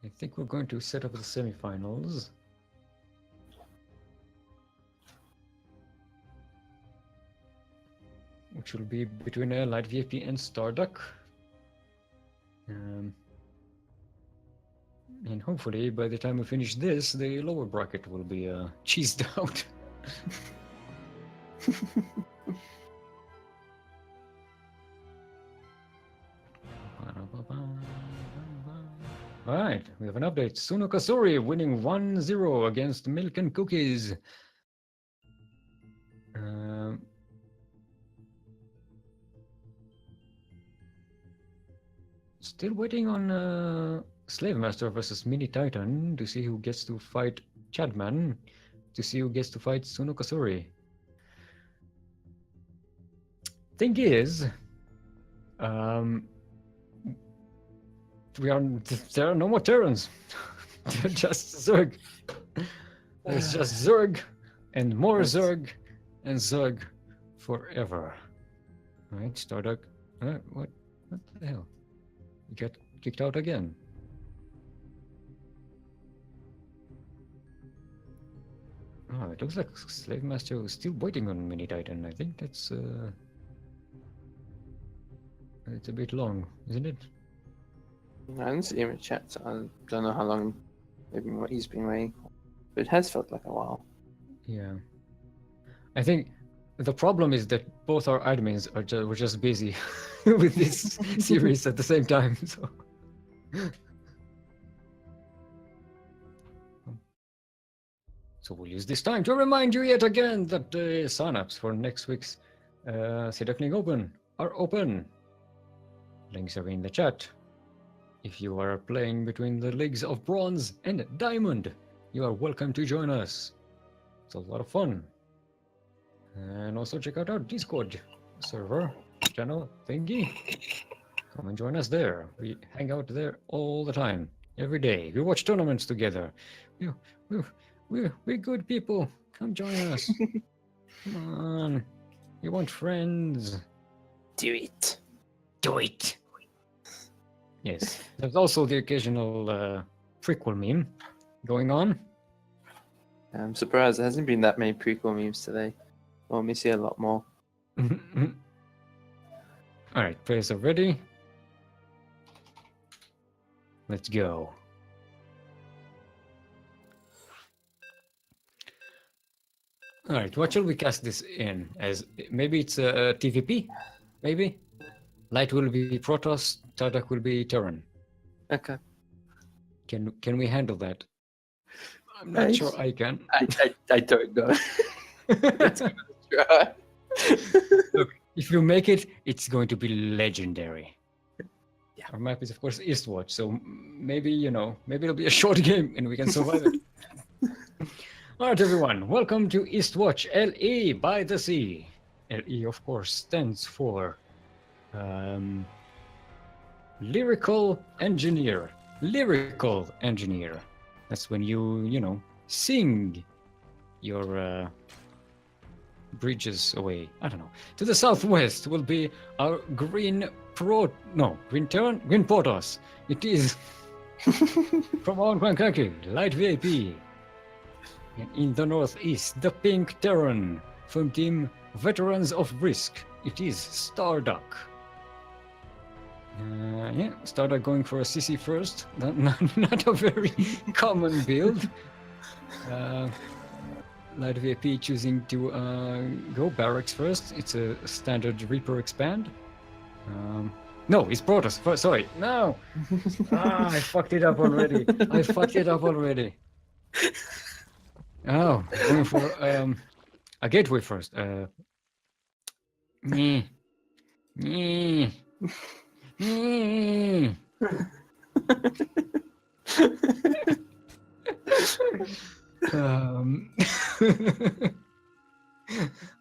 I think we're going to set up the semifinals. Which will be between Light VIP and Starduck. And hopefully, by the time we finish this, the lower bracket will be cheesed out. Alright, we have an update. Suno Kasuri winning 1-0 against Milk and Cookies. Still waiting on Slave Master versus Mini Titan to see who gets to fight Chadman, to see who gets to fight Suno Kasuri. Thing is, there are no more Terrans. They're just Zerg. There's just Zerg and more Zerg and Zerg forever. Right, Starduck. What the hell? You got kicked out again. Oh, it looks like Slave Master is still waiting on Mini Titan. I think that's it's a bit long, isn't it? I didn't see him in chat, so I don't know how long he's been waiting. But it has felt like a while. Yeah. I think the problem is that both our admins were just busy with this series at the same time. So we'll use this time to remind you yet again that the sign-ups for next week's Sea Duckling Open are open. Links are in the chat. If you are playing between the leagues of Bronze and Diamond, you are welcome to join us. It's a lot of fun. And also check out our Discord server, channel, thingy. Come and join us there. We hang out there all the time, every day. We watch tournaments together. We're good people. Come join us. Come on. You want friends? Do it. Do it. Yes. There's also the occasional prequel meme going on. I'm surprised there hasn't been that many prequel memes today. Well, we see a lot more. Alright, players are ready. Let's go. Alright, what shall we cast this in? As maybe it's a TVP? Maybe? Light will be Protoss, Starduck will be Terran. Okay. Can we handle that? I'm not sure I can. I don't know. Let's give it a try. Look, if you make it, it's going to be legendary. Yeah. Our map is, of course, Eastwatch, so maybe, maybe it'll be a short game and we can survive it. All right, everyone, welcome to Eastwatch, LE by the Sea. LE, of course, stands for Lyrical Engineer. Lyrical Engineer. That's when you sing your bridges away. I don't know. To the southwest will be our Green Protoss. It is from our CranKy, Light VIP. And in the northeast, the Pink Terran from Team Veterans of Risk. It is Starduck. Starduck going for a CC first. Not a very common build. Light VIP choosing to go Barracks first. It's a standard Reaper expand. No, it's Protoss. Sorry, no. I fucked it up already. Oh, going for a gateway first.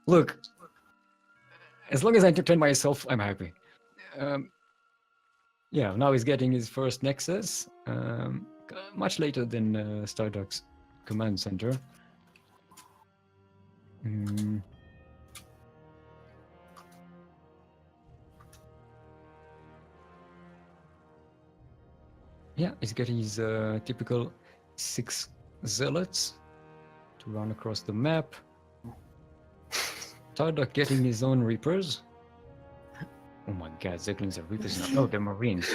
Look, as long as I entertain myself, I'm happy. Yeah, now he's getting his first Nexus, much later than Starduck's command center. Yeah, he's getting his typical 6 zealots to run across the map. Starduck getting his own reapers. Oh my god, Ducklings are reapers now. No, they're marines.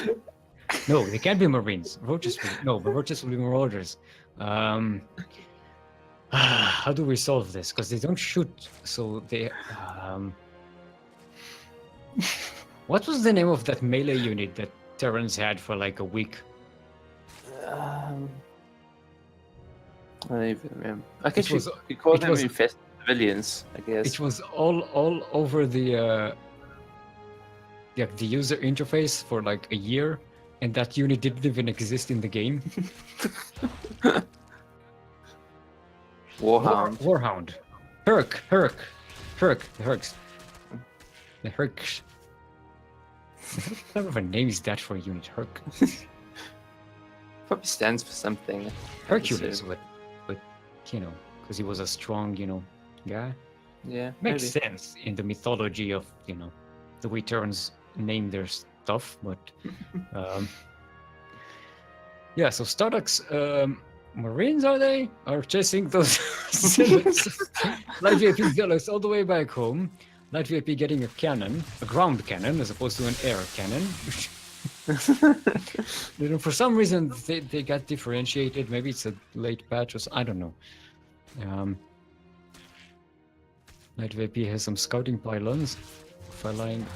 No, they can't be marines. Roaches will, no, but roaches will be marauders. How do we solve this? Because they don't shoot, so they. What was the name of that melee unit that Terrans had for like a week? I don't even remember. I guess was- you call it them was- infested civilians, I guess. It was all over the user interface for like a year, and that unit didn't even exist in the game. Warhound. Warhound. Herc. The Hercs. The Herc. What type of a name is that for a unit? Herc. Probably stands for something. Hercules, but you know, because he was a strong, guy. Yeah, Makes maybe. sense in the mythology of, the way Terrans name their stuff, but yeah, so Starduck's Marines are chasing those zealots. Light VIP zealots all the way back home. Light VIP getting a cannon, a ground cannon as opposed to an air cannon. For some reason they got differentiated. Maybe it's a late patch or I don't know. Light VIP has some scouting pylons flying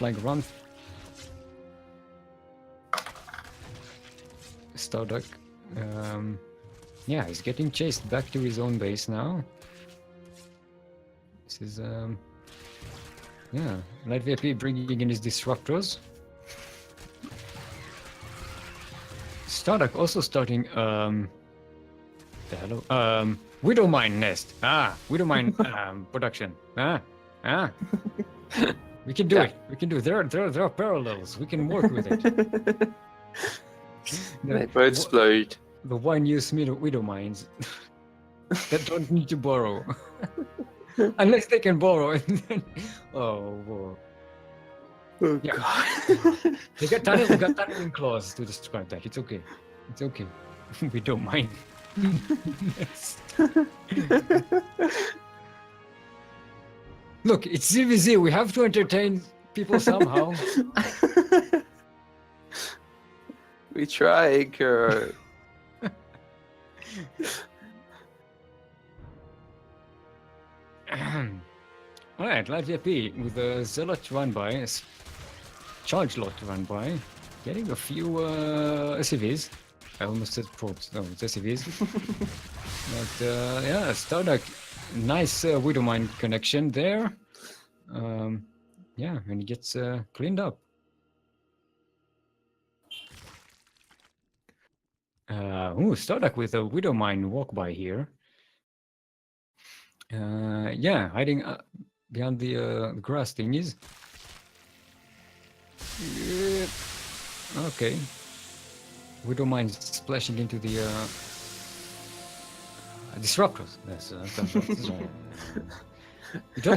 around. Starduck, yeah, he's getting chased back to his own base now. This is yeah, Light VIP bringing in his disruptors. Starduck also starting the hello Widow Mine nest. Widow Mine production. We can do it. We can do it. There are parallels. We can work with it. They both explode. The one use widow mines that don't need to borrow. Unless they can borrow. And then, whoa. Oh, Yeah. God. They got tunneling claws to describe that. It's okay. It's okay. We don't mind. Look, it's CVZ. We have to entertain people somehow. We try, Kurt. Alright, Light VIP with a Zealot run by, Charge Lot run by, getting a few SCVs. I almost said probes, no, it's SCVs. But yeah, Starduck, nice Widow Mine connection there. Yeah, and he gets cleaned up. Starduck with a Widow Mine walk by here. Yeah, hiding behind the grass thingies. Okay. Widow Mine splashing into the disruptors. That's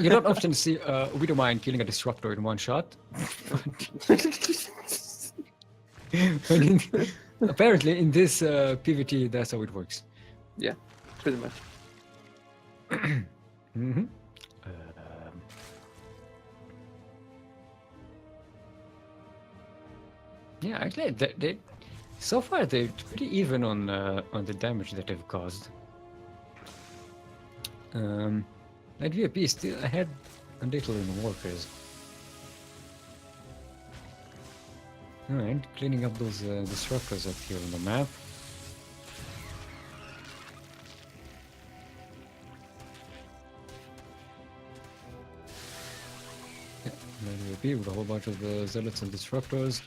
you don't often see Widow Mine killing a disruptor in one shot. Apparently, in this PvT, that's how it works. Yeah, pretty much. Mm-hmm. Yeah, actually, they so far they're pretty even on the damage that they've caused. Light VIP is still ahead a little in workers. All right, cleaning up those disruptors up here on the map. VIP with a whole bunch of zealots and disruptors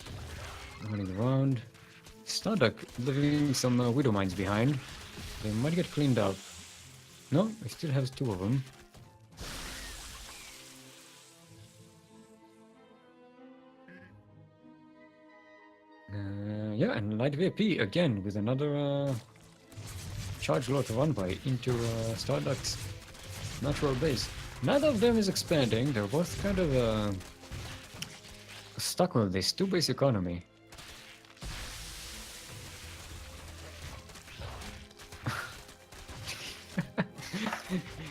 running around. Starduck leaving some widow mines behind. They might get cleaned up. No, he still has 2 of them. Yeah, and Light VIP again with another charge lot run by into Starduck's natural base. Neither of them is expanding. They're both kind of stuck with this 2-base economy.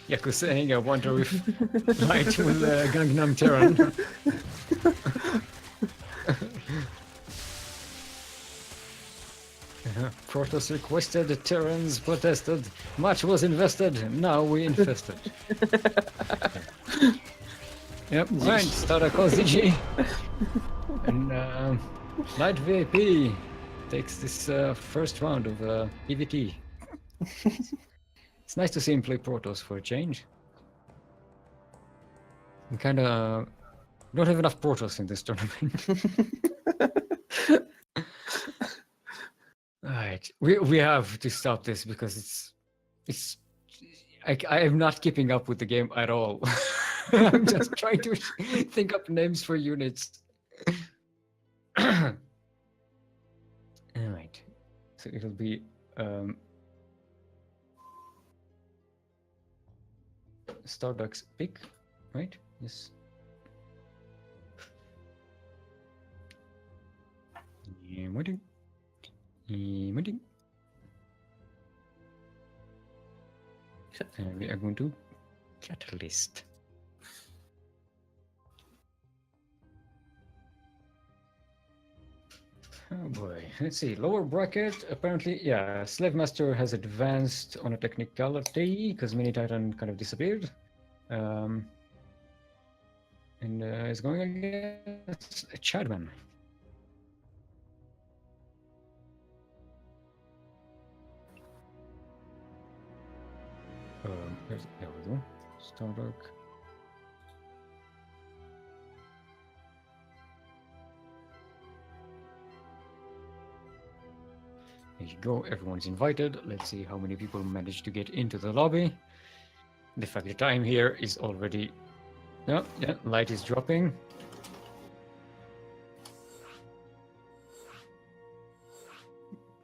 Yaku saying, I wonder if Light will Gangnam Terran. Protoss requested, Terrans protested, much was invested, now we infested. Yep, right, Starter calls DG. And Light VIP takes this first round of EVT. It's nice to see him play Protoss for a change. We kind of don't have enough Protoss in this tournament. Alright, we have to stop this because I am not keeping up with the game at all. I'm just trying to think up names for units. Alright, so it'll be Starduck's pick, right? Yes. Waiting. We are going to Catalyst. Oh boy, let's see. Lower bracket, apparently, yeah, Slave Master has advanced on a technicality because Mini Titan kind of disappeared. And is going against Chadman. There we go. Stardock. There you go, everyone's invited. Let's see how many people manage to get into the lobby. The fact the time here is already... Oh, yeah, light is dropping.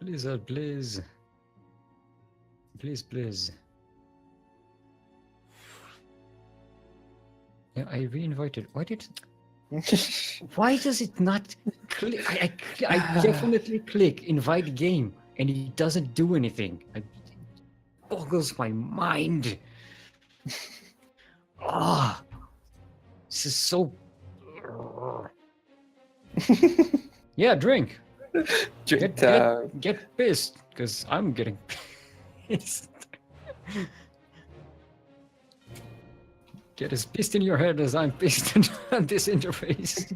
Blizzard, please. Please. Yeah, I re-invited. Why did... Why does it not click? I definitely click invite game and it doesn't do anything. It boggles my mind. Ah, this is so... Yeah, drink. Get pissed, because I'm getting pissed. Get as pissed in your head as I'm pissed at this interface.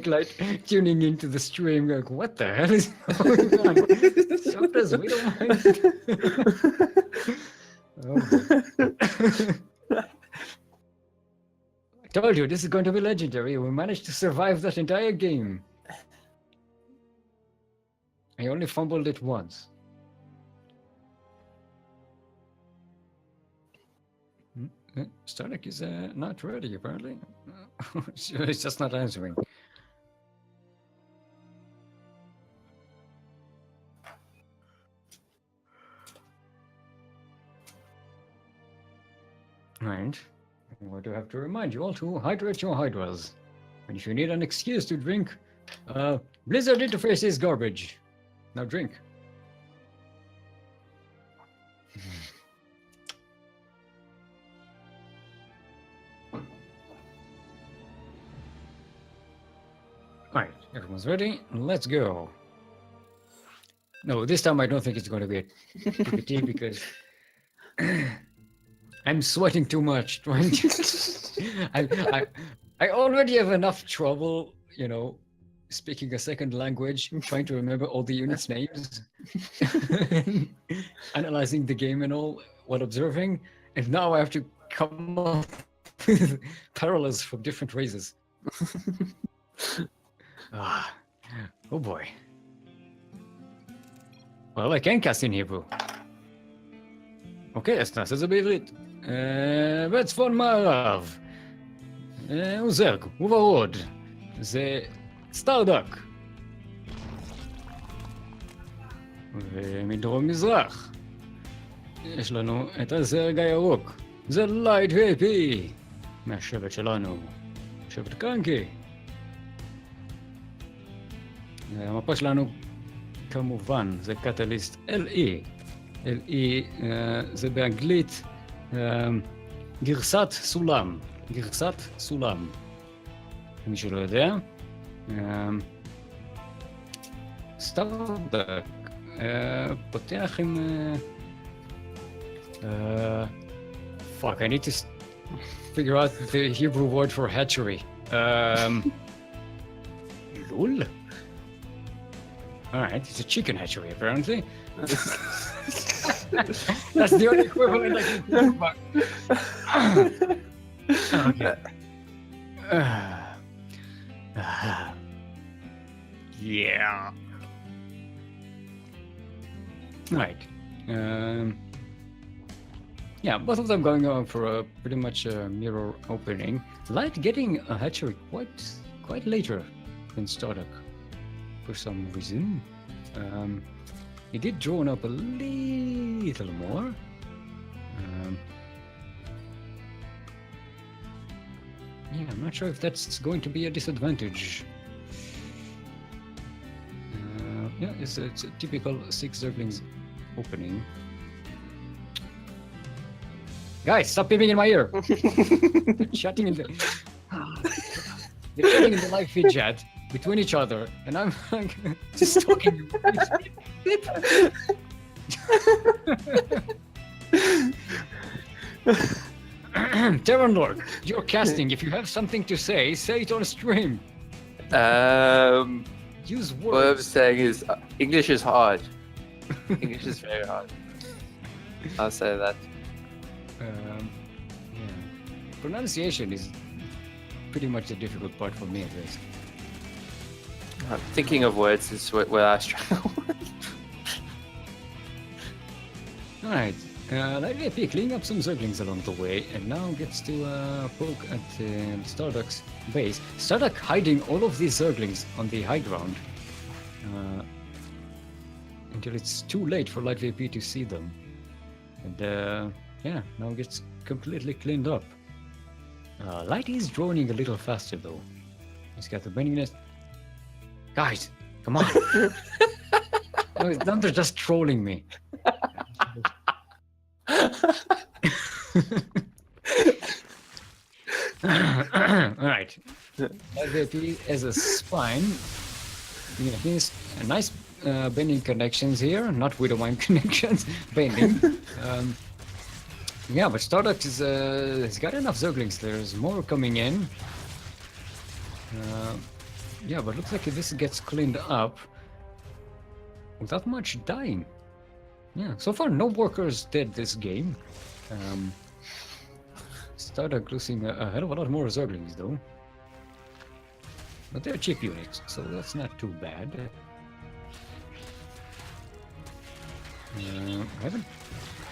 like tuning into the stream, like, what the hell is going on? Shut us, we don't mind. Oh, I told you this is going to be legendary. We managed to survive that entire game. I only fumbled it once. Starduck is not ready, apparently. It's just not answering. And I'm going to have to remind you all to hydrate your hydras. And if you need an excuse to drink, Blizzard interface is garbage. Now drink. Alright, everyone's ready. Let's go. No, this time I don't think it's going to be a PPT because I'm sweating too much trying to... I already have enough trouble, you know, speaking a second language, trying to remember all the units' names, analyzing the game and all while observing, and now I have to come up with parallels from different races. Oh boy. Well, I can cast in Hebrew. אוקיי, אז נעשה את זה בעברית. בצפון מערב. וזרג, וברוד. זה סטארדק. ומדרום מזרח יש לנו את הזרג הירוק. זה לייט VP מהשבט שלנו, שבט קרנקי. המפה שלנו כמובן זה קטליסט LE. LE זה באנגלית גרסת סולם. גרסת סולם. למי שלא יודע. סטארדק פותח עם... fuck, I need to figure out the Hebrew word for hatchery. Lul? Alright, it's a chicken hatchery apparently. That's the only equivalent I can think about. Okay. Yeah. Right. Yeah, both of them going on for a pretty much a mirror opening. Light getting a hatchery quite later than Starduck for some reason. He did drawn up a little more. Yeah, I'm not sure if that's going to be a disadvantage. Yeah, it's a typical 6 Zerglings opening. Guys, stop peeping in my ear! They're chatting in the... They're chatting in the live feed chat between each other, and I'm like, just talking. TerranLord, you're casting. If you have something to say it on stream. Use words. What I'm saying is, English is hard. English is very hard. I'll say that. Yeah. Pronunciation is pretty much the difficult part for me at least. Thinking of words is where I struggle. Alright, Light VP cleaning up some Zerglings along the way, and now gets to poke at Starduck's base. Starduck hiding all of these Zerglings on the high ground until it's too late for Light VP to see them. And yeah, now gets completely cleaned up. Light is droning a little faster though. He's got the bending nest. Guys, come on! No, they're just trolling me. Alright. Light VP as a spine. Yeah, he's a nice bending connections here, not Widowmine connections, bending. Yeah, but Starduck is he's got enough Zerglings. There's more coming in. Yeah, but looks like this gets cleaned up without much dying. Yeah, so far no workers dead this game. Starduck losing a hell of a lot more Zerglings though. But they're cheap units, so that's not too bad. I haven't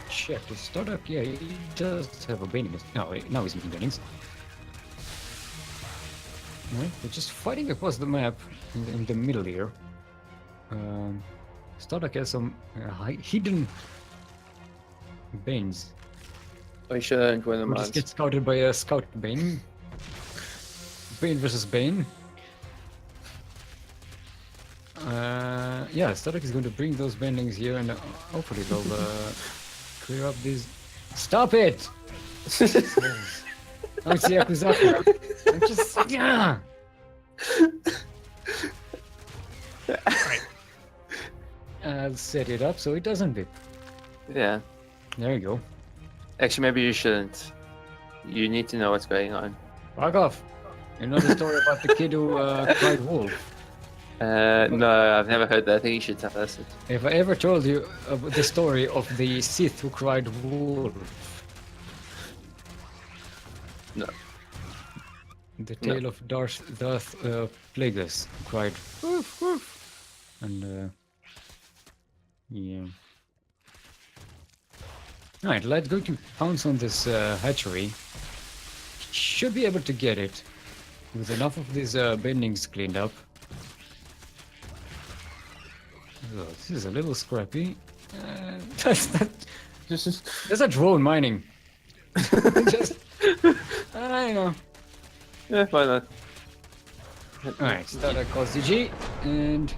checked. Is Starduck? Yeah, he does have a bending. No, now he's making bendings. Right, they're just fighting across the map in the middle here. Starduck has some hidden Banes. We shouldn't win them. Just get scouted by a scout Bane. Bane versus Bane. Yeah, Starduck is going to bring those bendings here, and hopefully they'll clear up these. Stop it! Oh, it's the Yakuzaku. I'm just yeah. Right. I'll set it up so it doesn't beep. Yeah. There you go. Actually, maybe you shouldn't. You need to know what's going on. Fuck off. You know the story about the kid who cried wolf? No, I've never heard that. I think you should tell us it. If I ever told you the story of the Sith who cried wolf? No. The tale of Darth Plagueis who cried woof woof. And yeah. Alright, let's go to pounce on this hatchery. Should be able to get it with enough of these bendings cleaned up. Oh, this is a little scrappy. That's Just a drone mining. Just, I know. yeah, why not? Alright, Startup calls DG, and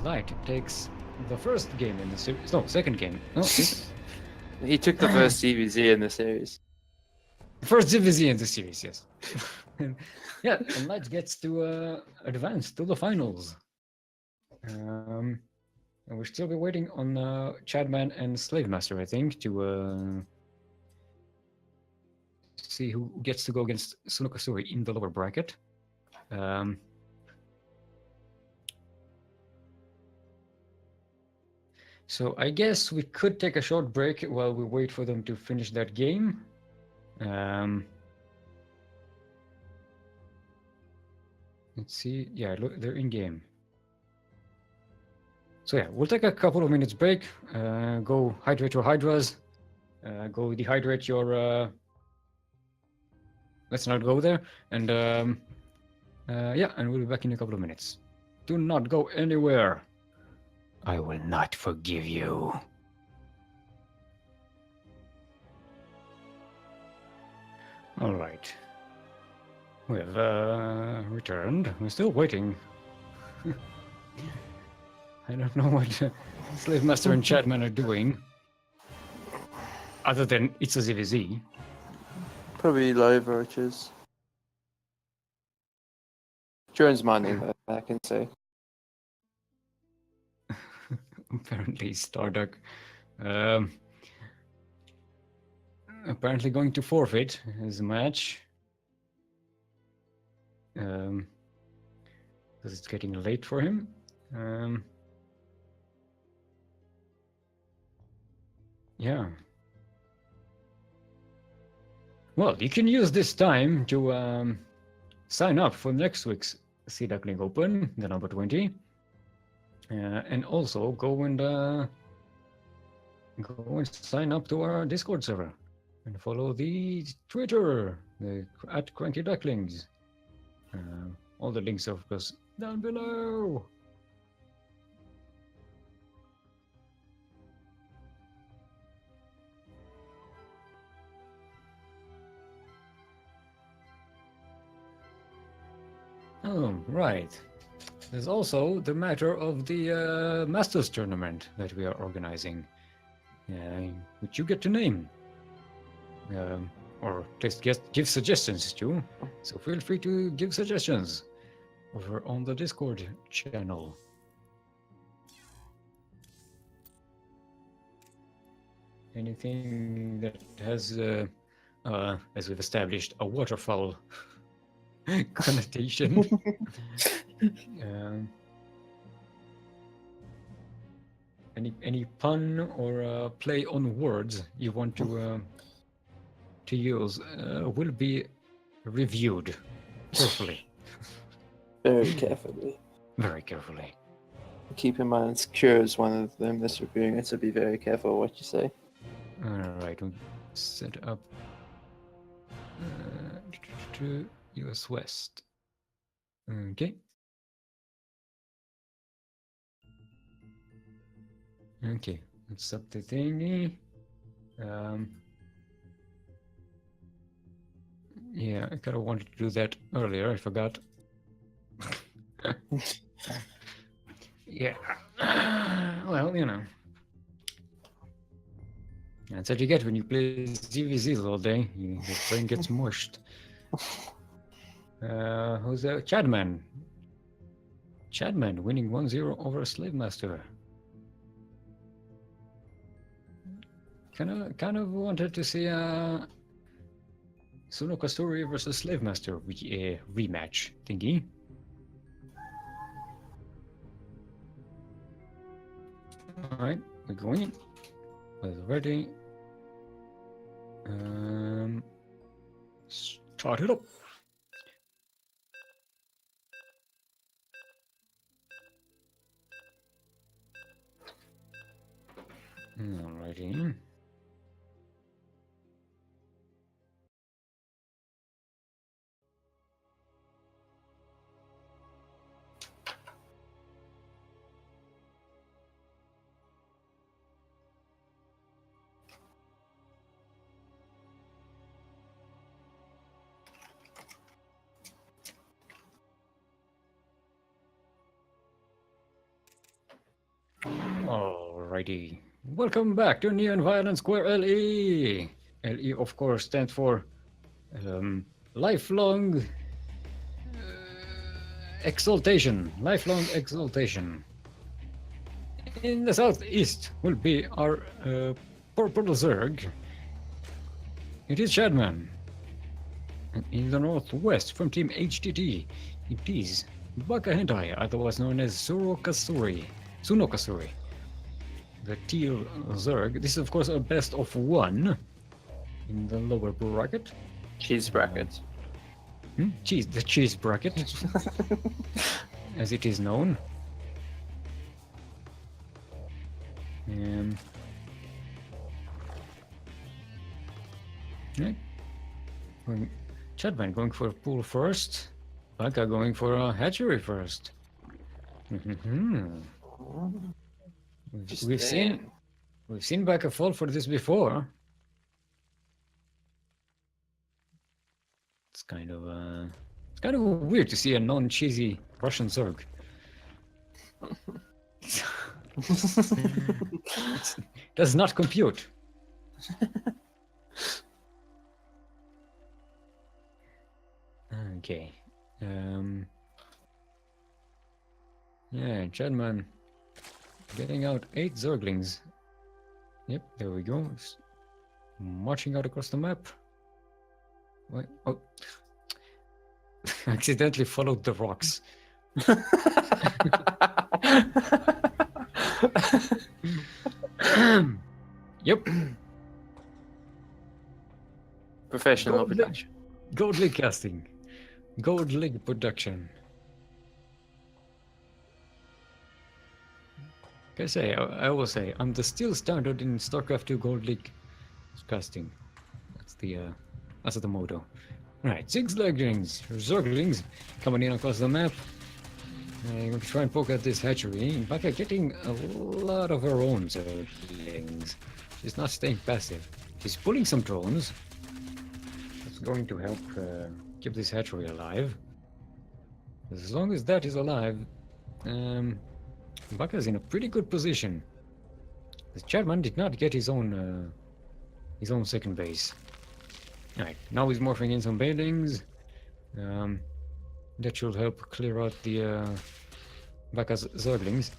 Light takes the first game in the series. No, second game. No, He took the first CVZ in the series. first division in the series, yes. Yeah, and Light gets to advance to the finals. And we'll still be waiting on Chadman and Slave Master, I think, to see who gets to go against Sunokasuri in the lower bracket. So I guess we could take a short break while we wait for them to finish that game. Let's see. Yeah, look, they're in game. So yeah, we'll take a couple of minutes break. Go hydrate your hydras. Go dehydrate your. Let's not go there. And yeah, and we'll be back in a couple of minutes. Do not go anywhere. I will not forgive you. All right. We have returned. We're still waiting. I don't know what Slave Master and Chadman are doing. Other than it's a ZVZ. Probably low virtues. Drone's mining, though, I can say. Apparently, Starduck. Apparently going to forfeit his match. Because it's getting late for him. Yeah. Well, you can use this time to sign up for next week's Sea Duckling Open, the number 20. And also go and sign up to our Discord server and follow the Twitter at CranKy Ducklings. All the links, of course, down below. Oh, right. There's also the matter of the Masters tournament that we are organizing, which you get to name, or at least give suggestions to. So feel free to give suggestions over on the Discord channel. Anything that has, as we've established, a waterfowl connotation. Any pun or play on words you want to use will be reviewed carefully. Very carefully. Very carefully. Keep in mind, Secure is one of them that's reviewing it, so be very careful what you say. Alright, we'll set up US West. Okay. Okay, let's up the thingy. Yeah, I kind of wanted to do that earlier. I forgot. Yeah. Well, you know. That's what you get when you play ZVZs all day. Your brain gets mushed. Who's that? Chadman. Chadman winning 1-0 over a Slave Master. Kind of wanted to see Sunokasuri versus Slave Master rematch thingy. Alright, we're going in. We're ready. Start it up. Alrighty. Alrighty. Welcome back to Neon Violent Square LE. LE, of course, stands for lifelong exaltation. Lifelong exaltation. In the southeast will be our purple Zerg. It is Shadman. And in the northwest, from Team HTT, it is Baka Hentai, otherwise known as Sunokasuri. The teal Zerg. This is, of course, a best of one in the lower bracket. Cheese bracket. The cheese bracket, as it is known. Right. Chadman going for a pool first. Baka going for a hatchery first. We've seen Baka fall for this before. It's kind of weird to see a non-cheesy Russian Zerg. It does not compute. Okay. Yeah, Chadman getting out 8 Zerglings. Yep, there we go. Marching out across the map. Wait, oh. Accidentally followed the rocks. Yep. Professional production. Gold League casting. Gold League production. I will say, I'm the still standard in StarCraft 2 Gold League casting. That's the motto. Right, 6 Zerglings coming in across the map. I'm going to try and poke at this hatchery. In fact, I'm getting a lot of her own Zerglings. She's not staying passive. She's pulling some drones. That's going to help keep this hatchery alive. As long as that is alive, Baka's in a pretty good position. The Chadman did not get his own second base. Alright, now he's morphing in some buildings. That should help clear out the Baka's Zerglings.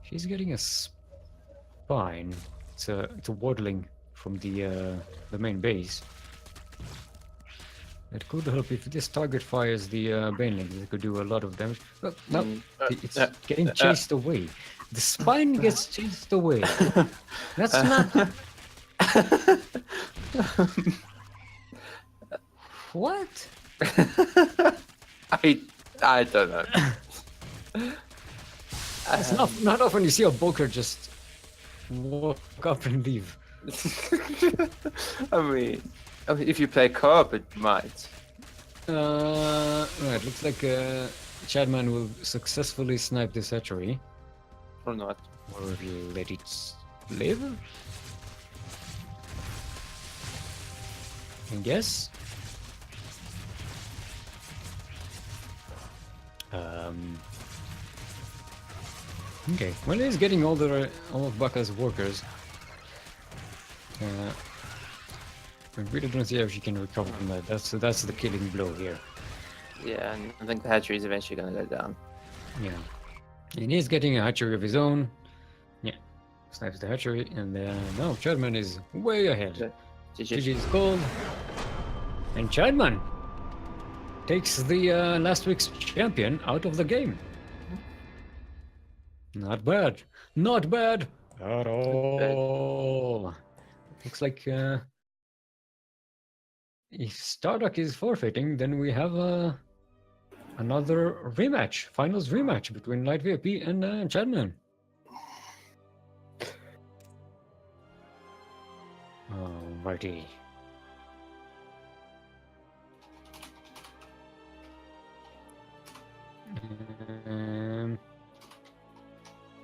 She's getting a spine. It's a waddling from the main base. It could help if this target fires the banelings. It could do a lot of damage. But no, it's getting chased away. The spine gets chased away. That's not. What? I don't know. It's not often you see a Boker just walk up and leave. I mean, if you play co-op, it might. Right, looks like Chadman will successfully snipe this hatchery. Or not. Or let it live? I guess. Okay, well, he's getting all of Baka's workers. I really don't see how she can recover from that. That's the killing blow here. Yeah, and I think the hatchery is eventually going to go down. Yeah, and he's getting a hatchery of his own. Yeah, snipes the hatchery, and now Chadman is way ahead. GG's gold, and Chadman takes the last week's champion out of the game. Not bad. Not bad at all. Looks like if Starduck is forfeiting, then we have another rematch, finals rematch between Light VIP and Chadman. Alrighty.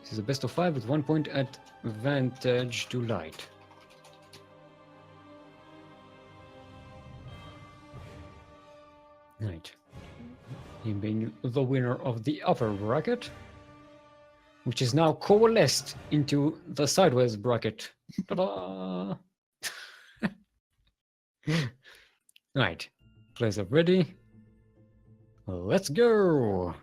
This is a best of 5 with 1 point advantage to Light. Right. Him being the winner of the upper bracket. which is now coalesced into the sideways bracket. Ta-da! Right, place up ready. Let's go!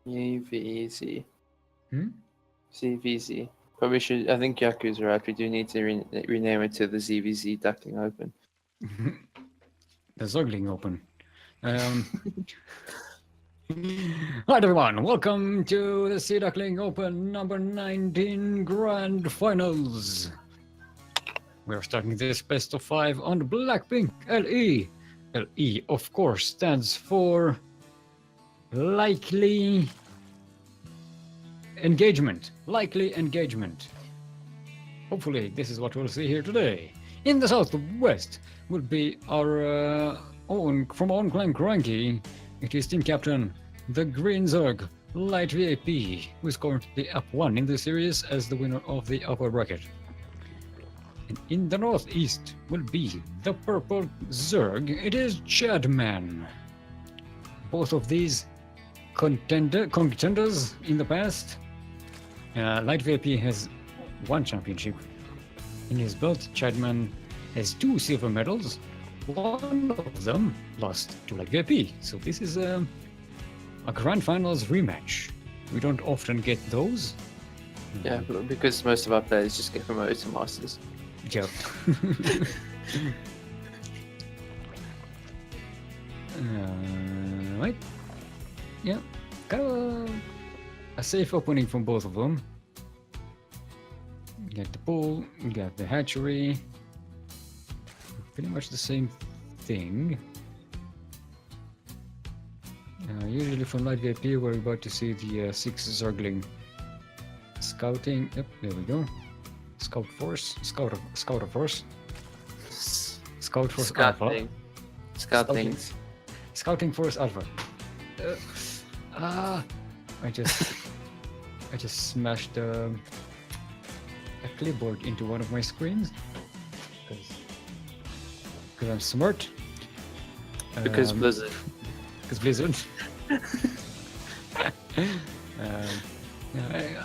CVZ. Hmm? CVZ. Probably should. I think Yaku's right. We do need to rename it to the ZVZ Duckling Open. The Duckling Open. Hi everyone, welcome to the Sea Duckling Open number 19 Grand Finals. We're starting this best of 5 on Blackpink LE. LE, of course, stands for likely engagement. Likely engagement. Hopefully, this is what we'll see here today. In the southwest will be our own from our own clan CranKy. It is team captain, the Green Zerg, Light VIP, who is currently up 1 in the series as the winner of the upper bracket. And in the northeast will be the Purple Zerg. It is Chadman. Both of these contenders in the past. Light VIP has 1 championship in his belt. Chadman has 2 silver medals. One of them lost to Light VIP. So this is a Grand Finals rematch. We don't often get those. Yeah, but because most of our players just get promoted to Masters. Yep. Right. Yeah. Kind of a safe opening from both of them. You got the pool, you got the hatchery. Pretty much the same thing. Usually from Light VIP, we're about to see the 6 Zergling scouting. Yep, there we go. Scout Force. Scout Force. Scout Force Alpha. Scouting Force Alpha. I just smashed a clipboard into one of my screens because I'm smart. Because Blizzard. Because Blizzard.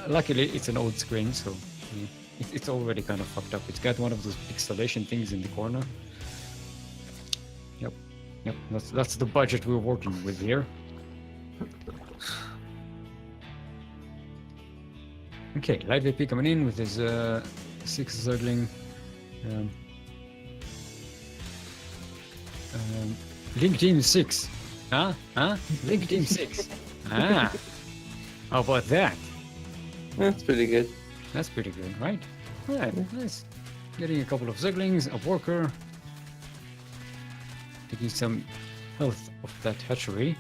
Luckily, it's an old screen, so it's already kind of fucked up. It's got one of those pixelation things in the corner. Yep. That's the budget we're working with here. Okay, Light VP coming in with his 6 Zergling. Link Team 6. Huh? Link Team 6. How about that? That's pretty good. That's pretty good, right? Alright, nice. Getting a couple of Zerglings, a worker. Taking some health of that hatchery.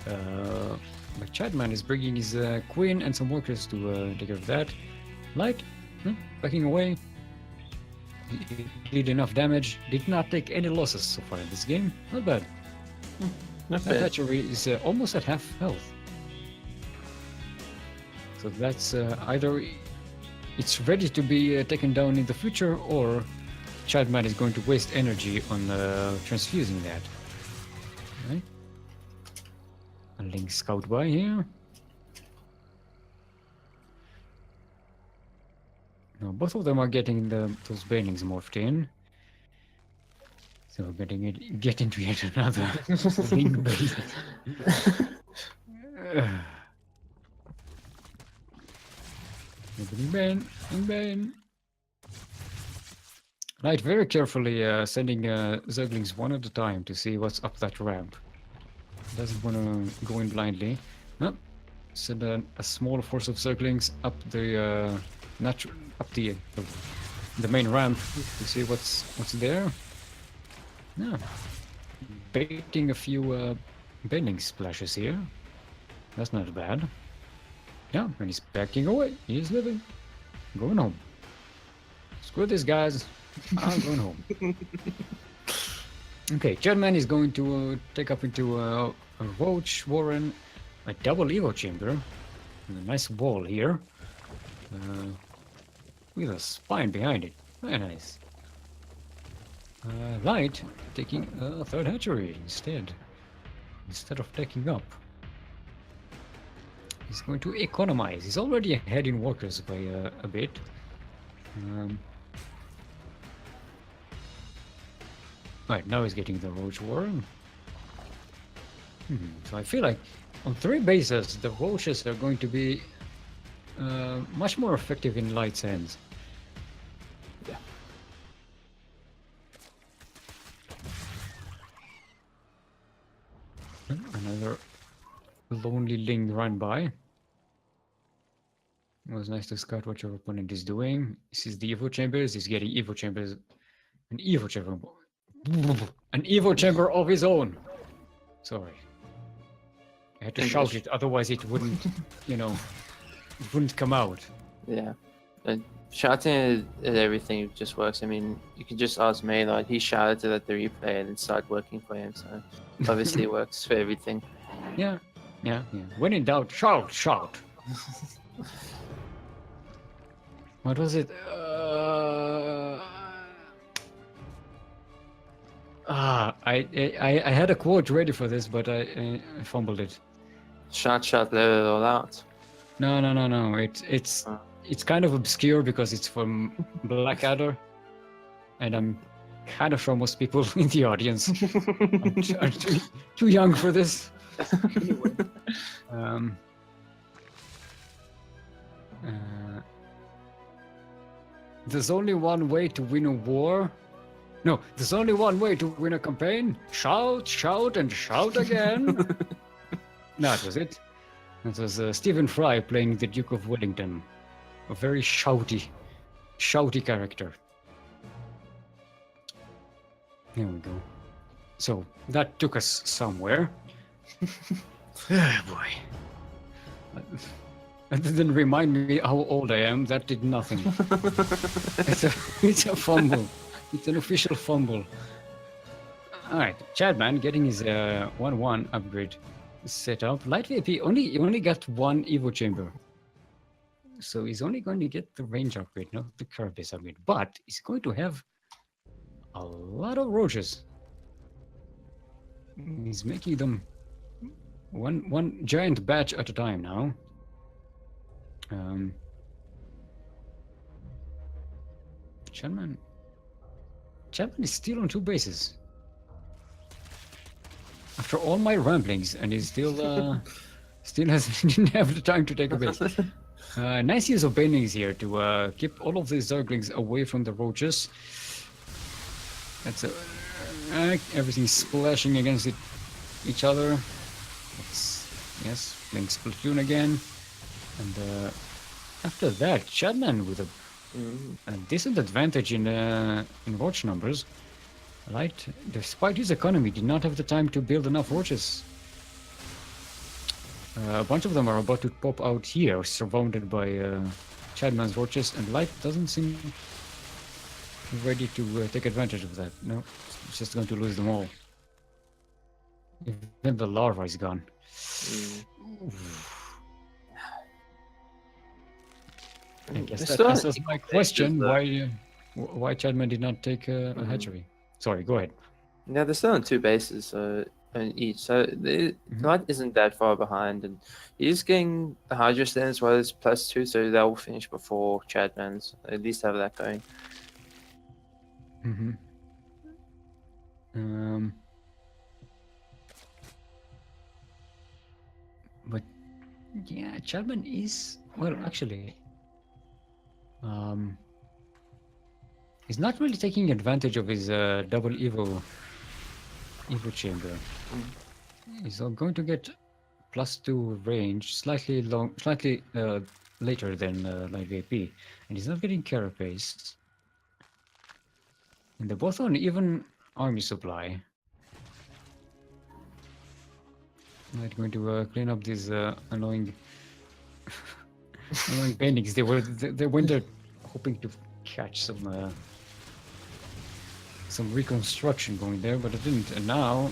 But Chadman is bringing his queen and some workers to take care of that. Light, backing away. He did enough damage. Did not take any losses so far in this game. Not bad. Not That bad. hatchery is almost at half health. So that's either it's ready to be taken down in the future, or Chadman is going to waste energy on transfusing that. Right? A Link scout by here. Now both of them are getting those banelings morphed in. So we're getting to yet another Link base. Bang. Right, very carefully sending Zerglings one at a time to see what's up that ramp. Doesn't want to go in blindly. No. Send a small force of Zerglings up the the main ramp to see what's there. Yeah. Baiting a few bending splashes here. That's not bad. Yeah, and he's backing away. He's living. Going home. Screw this, guys. I'm going home. Okay, Chairman is going to take up into a Roach Warren, a double Evo chamber, and a nice wall here, with a spine behind it. Very nice. Light taking a third hatchery instead of taking up. He's going to economize. He's already ahead in workers by a bit. Right, now he's getting the Roach Warren. So I feel like on 3 bases, the Roaches are going to be much more effective in Light's hands. Yeah. Another lonely Ling run by. It was nice to scout what your opponent is doing. This is the Evo Chambers. He's getting Evo Chambers. An Evo Chamber. An Evo Chamber of his own. Sorry. I had to shout it, otherwise it wouldn't, it wouldn't come out. Yeah. And shouting at everything just works. I mean, you can just ask Maylard. He shouted it at the replay and it started working for him. So obviously it works for everything. Yeah. When in doubt, shout. What was it? I had a quote ready for this, but I fumbled it. Shout, let it all out. No. It's kind of obscure because it's from Blackadder, and I'm kind of sure most people in the audience are too young for this. Anyway, there's only one way to win a war. No, there's only one way to win a campaign. Shout, and shout again. No, that was it. It was Stephen Fry playing the Duke of Wellington. A very shouty character. There we go. So, that took us somewhere. Oh boy. That didn't remind me how old I am. That did nothing. It's a fumble. It's an official fumble. Alright, Chadman getting his 1-1 upgrade set up. Light VP only got 1 Evo chamber. So he's only going to get the range upgrade, not the carapace upgrade. But he's going to have a lot of roaches. He's making them one giant batch at a time now. Chapman is still on 2 bases. After all my ramblings, and he's still didn't have the time to take a base. Nice use of banings here to keep all of these Ducklings away from the roaches. That's everything's splashing against each other. Yes, playing Splatoon again. And after that, Chadman with a decent advantage in roach numbers. Light, despite his economy, did not have the time to build enough roaches. A bunch of them are about to pop out here, surrounded by Chadman's roaches, and Light doesn't seem ready to take advantage of that. No, it's just going to lose them all. Even the larva is gone. I guess that answers my question, why Chadman did not take a hatchery. Sorry, go ahead. Yeah, they're still on 2 bases, so on each. So Light isn't that far behind, and he's getting the Hydra stand as well as +2, so that will finish before Chadman's. At least have that going. But yeah, Chadman is actually. He's not really taking advantage of his double Evo chamber. He's going to get +2 range, slightly later than Light VP, and he's not getting carapace. And they're both on even army supply. I'm going to clean up these annoying paintings. They went there hoping to catch some some reconstruction going there, but it didn't. And now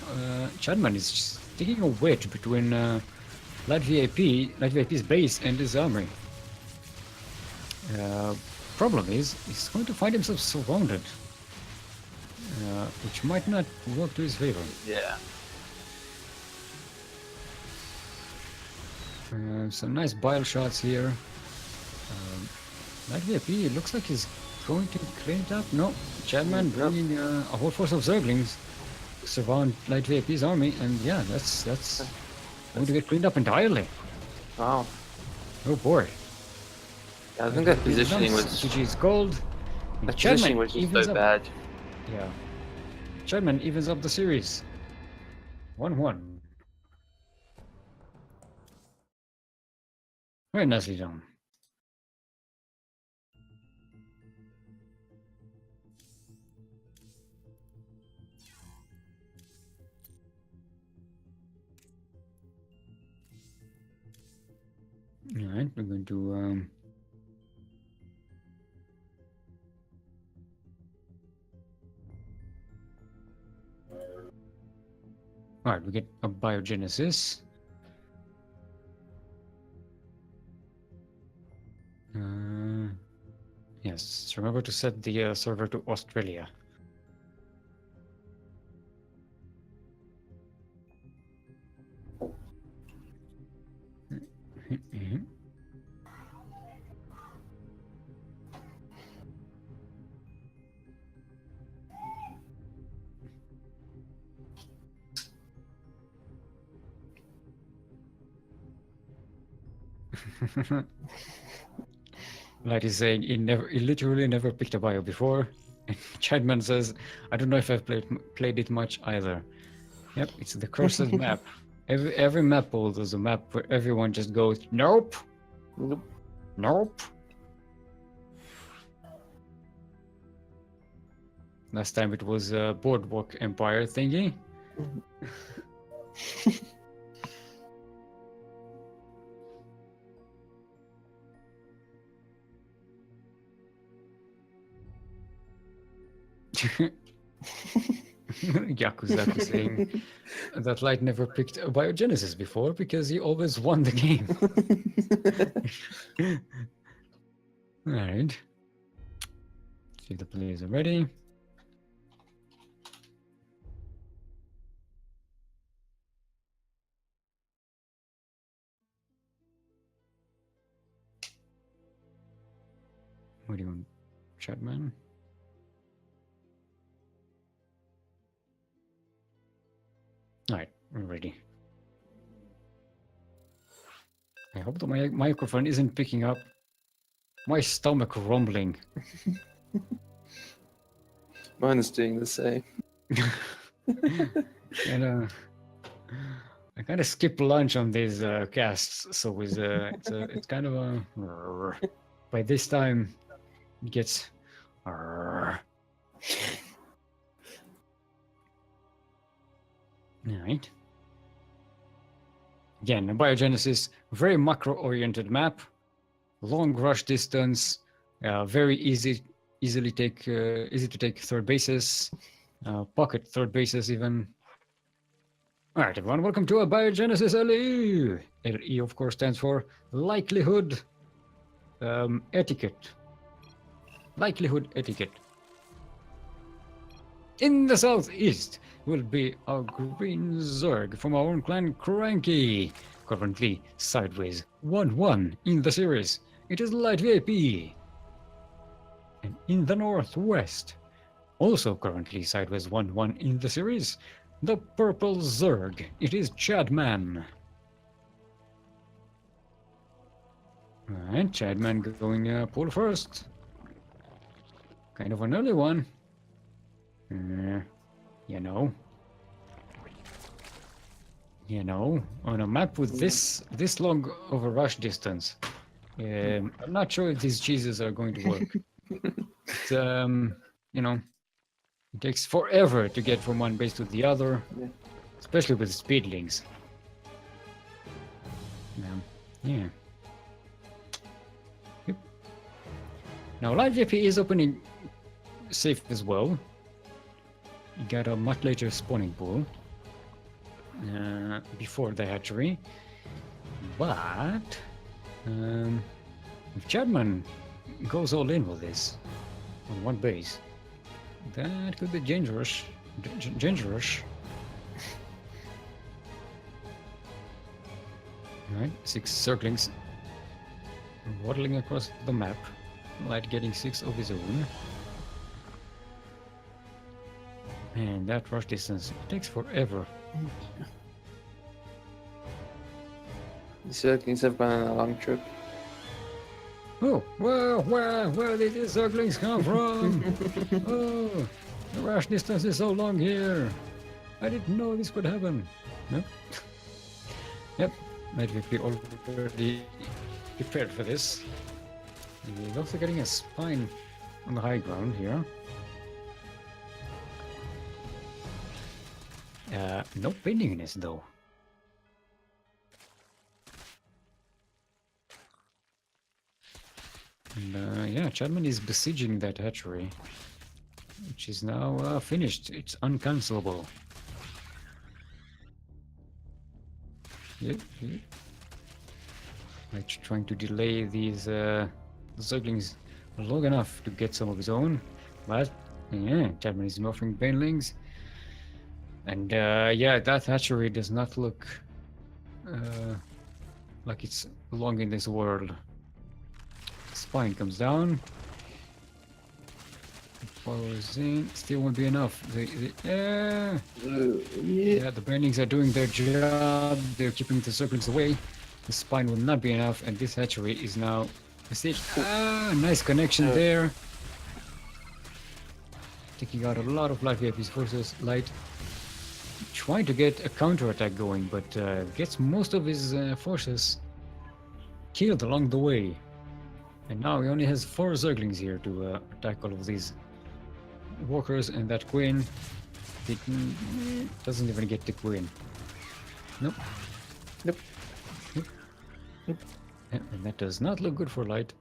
Chadman is just taking a wedge between Light VIP's base and his armory. Problem is, he's going to find himself surrounded, which might not work to his favor. Yeah. Some nice bile shots here. Light VIP looks like he's going to clean it up. No, Chadman bringing a whole force of Zerglings to surround Light VIP's army, and yeah, that's going to get cleaned up entirely. Wow. Oh boy. Yeah, I think that positioning was. GG's gold. That positioning was just so bad. Yeah. Chadman evens up the series. 1-1. Very nicely done. Alright, we're going to alright, we get a biogenesis. Yes, remember to set the server to Australia. Like he's saying, he literally never picked a bio before. And Chadman says, I don't know if I've played it much either. Yep, it's the cursed map. Every map poll is a map where everyone just goes, nope, Nope. nope. Last time it was a Boardwalk Empire thingy. Yakuza saying that Light never picked a biogenesis before because he always won the game. Alright. See if the players are ready. What do you want, Chadman? Alright, we're ready. I hope that my microphone isn't picking up my stomach rumbling. Mine is doing the same. And I kind of skip lunch on these casts, so it's kind of a. By this time, it gets. Alright. Again, Biogenesis, very macro-oriented map, long rush distance, very easy to take third bases, pocket third bases even. Alright everyone, welcome to a Biogenesis LE. LE of course stands for likelihood etiquette. Likelihood etiquette. In the southeast will be a green Zerg from our own clan CranKy, currently sideways 1-1 in the series. It is Light VIP. And in the northwest, also currently sideways 1-1 in the series, the purple Zerg. It is Chadman. Alright, Chadman going pull first. Kind of an early one. You know, on a map with this long of a rush distance, I'm not sure if these cheeses are going to work. You know, it takes forever to get from one base to the other, especially with speedlings. Yeah. Yep. Now, Light VP is opening safe as well. You got a much later spawning pool before the hatchery. But if Chapman goes all in with this on one base, that could be dangerous. Dangerous. Alright, 6 circlings waddling across the map, Light getting 6 of his own. And that rush distance takes forever. The Zerglings have gone on a long trip. Oh, where did these Ducklings come from? Oh, the rush distance is so long here. I didn't know this could happen. Nope. Yep, maybe we already prepared for this. He's also getting a spine on the high ground here. No bendingness though. And yeah, Chapman is besieging that hatchery, which is now finished. It's uncancelable. Yep. Like trying to delay these Zerglings long enough to get some of his own, but yeah, Chapman is offering banelings. And yeah, that hatchery does not look like it's long in this world. Spine comes down. Follows in. Still won't be enough. Yeah, the banelings are doing their job. They're keeping the Zerglings away. The spine will not be enough, and this hatchery is now besieged. Nice connection there. Taking out a lot of light VIP's forces. Light trying to get a counterattack going, but gets most of his forces killed along the way. And now he only has 4 Zerglings here to attack all of these walkers, and that queen doesn't even get the queen. Nope. And that does not look good for Light.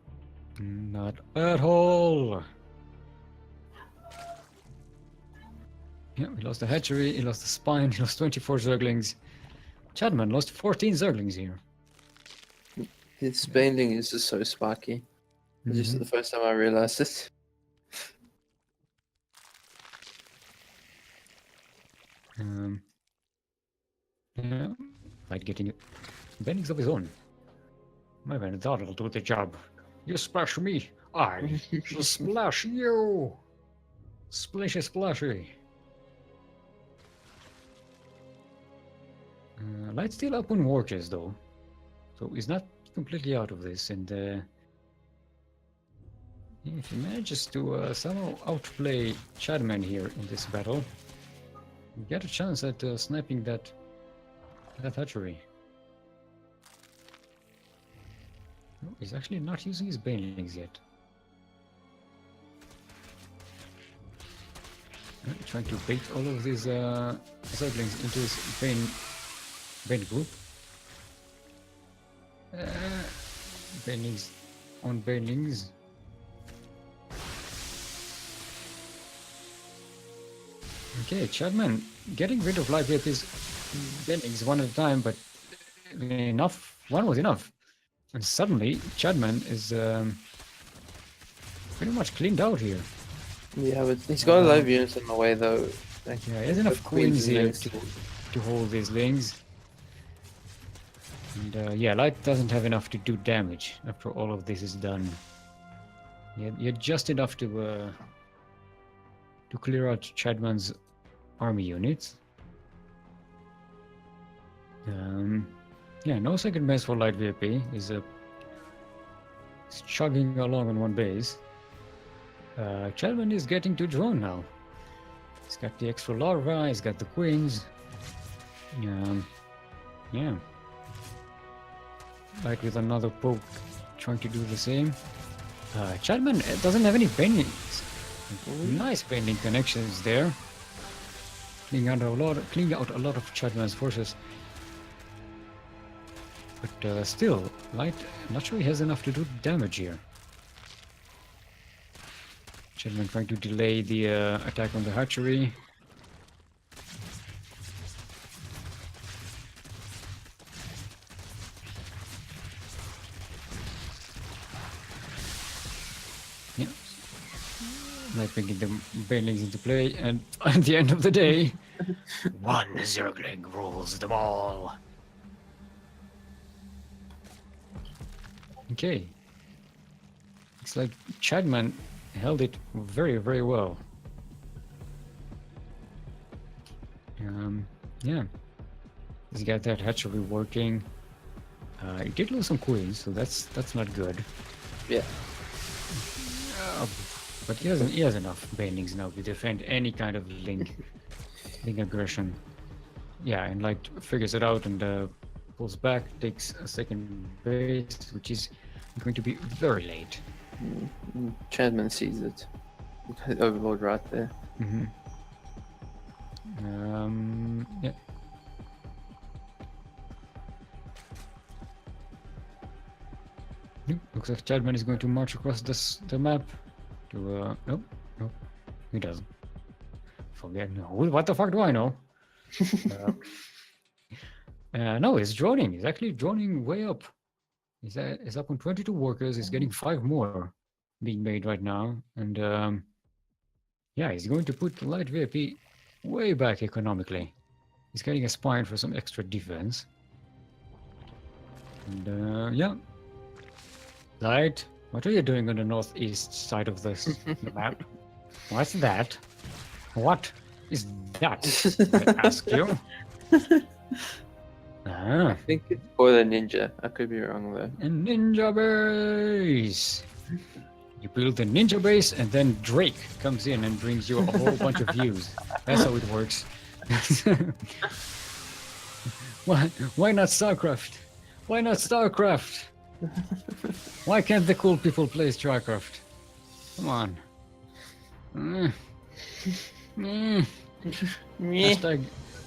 Not at all. Yeah, he lost the hatchery, he lost the spine, he lost 24 Zerglings. Chapman lost 14 Zerglings here. His bailing is just so sparky. This is the first time I realized it. Yeah, Light getting bendings of his own. My man thought it'll do the job. You splash me, I shall splash you. Splashy splashy. Light's still up on war chest though, so he's not completely out of this. And if he manages to somehow outplay Chadman here in this battle, you get a chance at sniping that hatchery. No, he's actually not using his banelings yet. Trying to bait all of these Zerglings into his bane group. Banelings on banelings. Okay, Chapman getting rid of live VIP's banelings one at a time, but enough. One was enough. And suddenly, Chapman is pretty much cleaned out here. Yeah, but he's got a lot of units in the way though. Like, yeah, he has enough queens here to hold these lings. And yeah, Light doesn't have enough to do damage after all of this is done. You're just enough to clear out Chadman's army units. Yeah, no second base for Light VIP. He's chugging along on one base. Chapman is getting to drone now. He's got the extra larva, he's got the queens. Yeah. Light with another poke, trying to do the same. Chapman doesn't have any bendings. Nice bending connections there. Cleaning out a lot of Chapman's forces. But still, Light, I'm not sure he has enough to do damage here. Chapman trying to delay the attack on the hatchery. bringing the banelings into play, and at the end of the day, one Zergling rules them all. Okay. It's like Chadman held it very, very well. Yeah. He's got that hatchery working. He did lose some queens, so that's not good. Yeah. But he has enough banelings now to defend any kind of link aggression. Yeah, and like figures it out and pulls back, takes a second base, which is going to be very late. Chadman sees it. Overlord right there. Mm-hmm. Yeah. Looks like Chadman is going to march across the map to nope, he doesn't. Forget no. What the fuck do I know? No, he's droning. He's actually droning way up. He's up on 22 workers. He's getting 5 more being made right now, and yeah, he's going to put the light VIP way back economically. He's getting a spine for some extra defense, and yeah. Light, what are you doing on the northeast side of the map? What's that? What is that? I ask you. I think it's for the ninja. I could be wrong though. A ninja base. You build a ninja base, and then Drake comes in and brings you a whole bunch of views. That's how it works. Why not StarCraft? Why not StarCraft? Why can't the cool people play StarCraft? Come on.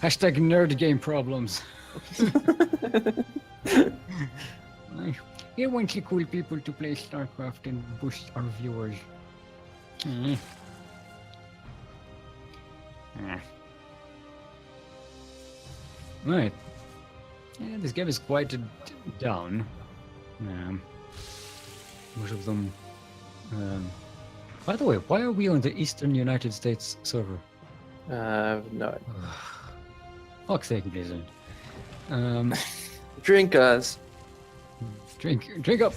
Hashtag nerd game problems. You want the cool people to play StarCraft and boost our viewers. Right. Yeah, this game is quieted down. Most of them. By the way, why are we on the Eastern United States server? No. Fuck's sake, Blizzard. Drink, guys. Drink up.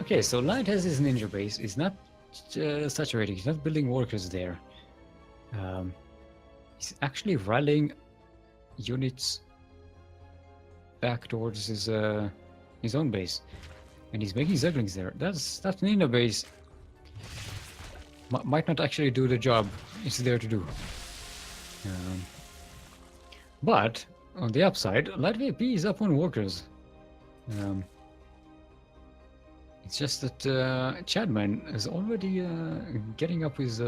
Okay, so Light has his ninja base. He's not saturating. He's not building workers there. He's actually rallying units back towards his own base, and he's making Zerglings there. That ninja base might not actually do the job it's there to do. But on the upside, Light VP is up on workers. It's just that Chadman is already getting up his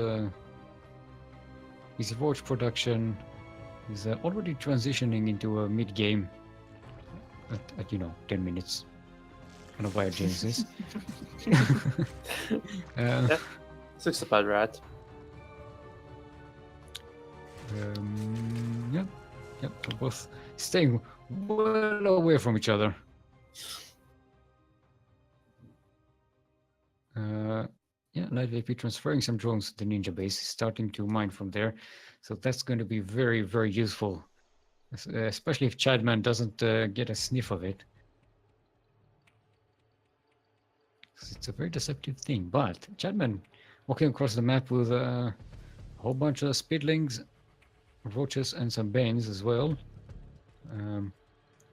forge production. He's already transitioning into a mid game at 10 minutes on a Wire Genesis. Yeah, looks about right. Yep, we're both staying well away from each other. Yeah, Light VP transferring some drones to the ninja base, starting to mine from there. So that's going to be very, very useful, especially if Chadman doesn't get a sniff of it. It's a very deceptive thing, but Chadman walking across the map with a whole bunch of speedlings, roaches, and some banes as well.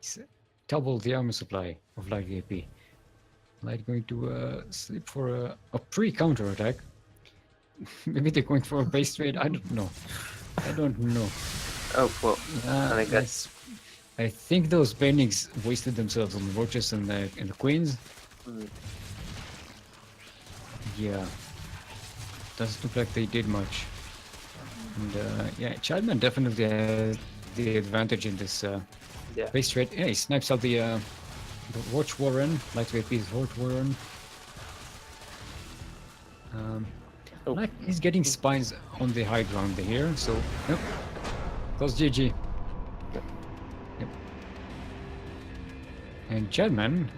He's doubled the armor supply of Light VP. Light going to sleep for a pre-counter attack. Maybe they're going for a base trade. I don't know. Oh well, I guess. I think those banings wasted themselves on the roaches and the queens. Yeah, doesn't look like they did much. And yeah, Chadman definitely has the advantage in this base trade. Yeah, he snipes out the Roach Warren, Light VP's Roach Warren. Like he's getting spines on the high ground here, so yep. Goes GG. Yep. And Chadman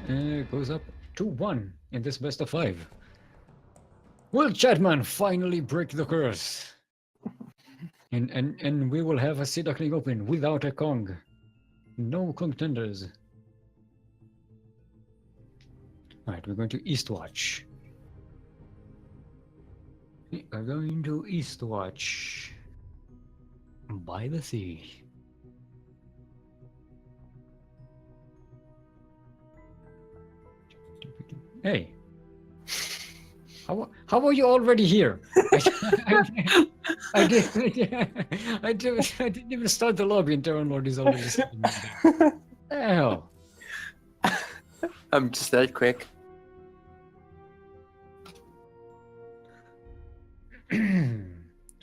goes up 2-1 in this best of 5. Will Chadman finally break the curse? And we will have a Sea Duckling Open without a Kong. No contenders. Alright, we're going to Eastwatch. We are going to Eastwatch. By the sea. Hey. How are you already here? I didn't even start the lobby and TerranLord is already sitting there. Hell. I'm just that quick.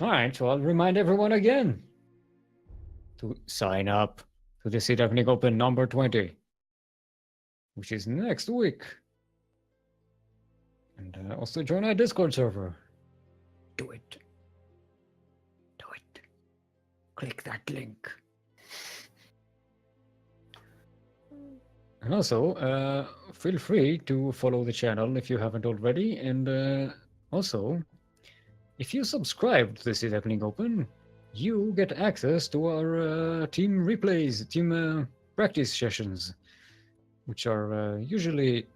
Alright, so I'll remind everyone again to sign up to the Sea Duckling Open number 20, which is next week. And also join our Discord server. Do it. Do it. Click that link. And also, feel free to follow the channel if you haven't already. And also, if you subscribe to the Sea Duckling Open, you get access to our team replays, team practice sessions, which are usually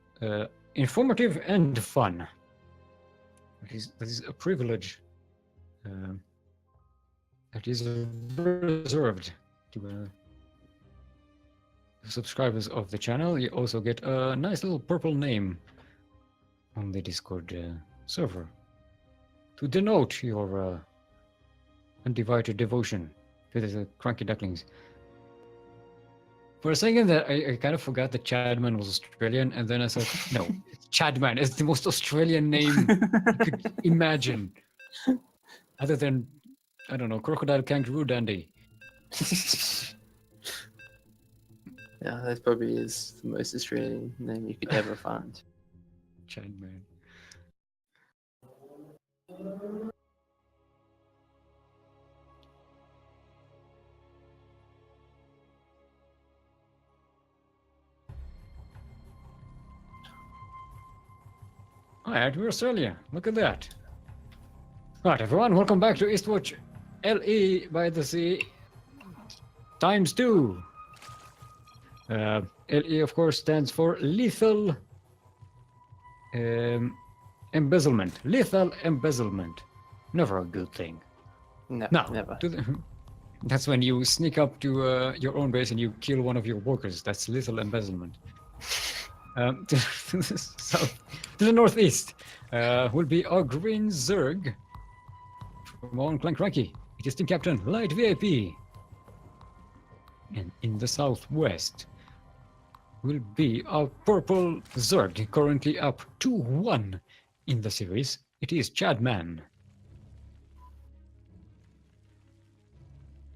informative and fun. That is a privilege that is reserved to subscribers of the channel. You also get a nice little purple name on the Discord server to denote your undivided devotion to the CranKy Ducklings. For a second there, I kind of forgot that Chadman was Australian, and then I said, no, Chadman is the most Australian name you could imagine. Other than, I don't know, crocodile, kangaroo, dandy. Yeah, that probably is the most Australian name you could ever find. Chadman. Alright, we're Australia. Look at that. Right, everyone, welcome back to Eastwatch LE by the Sea ×2. LE, of course, stands for lethal embezzlement. Lethal embezzlement. Never a good thing. No, No, never. That's when you sneak up to your own base and you kill one of your workers. That's lethal embezzlement. To the northeast will be our green Zerg from our own clan CranKy. It is Team Captain Light VIP. And in the southwest will be our purple Zerg, currently up 2-1 in the series. It is Chadman.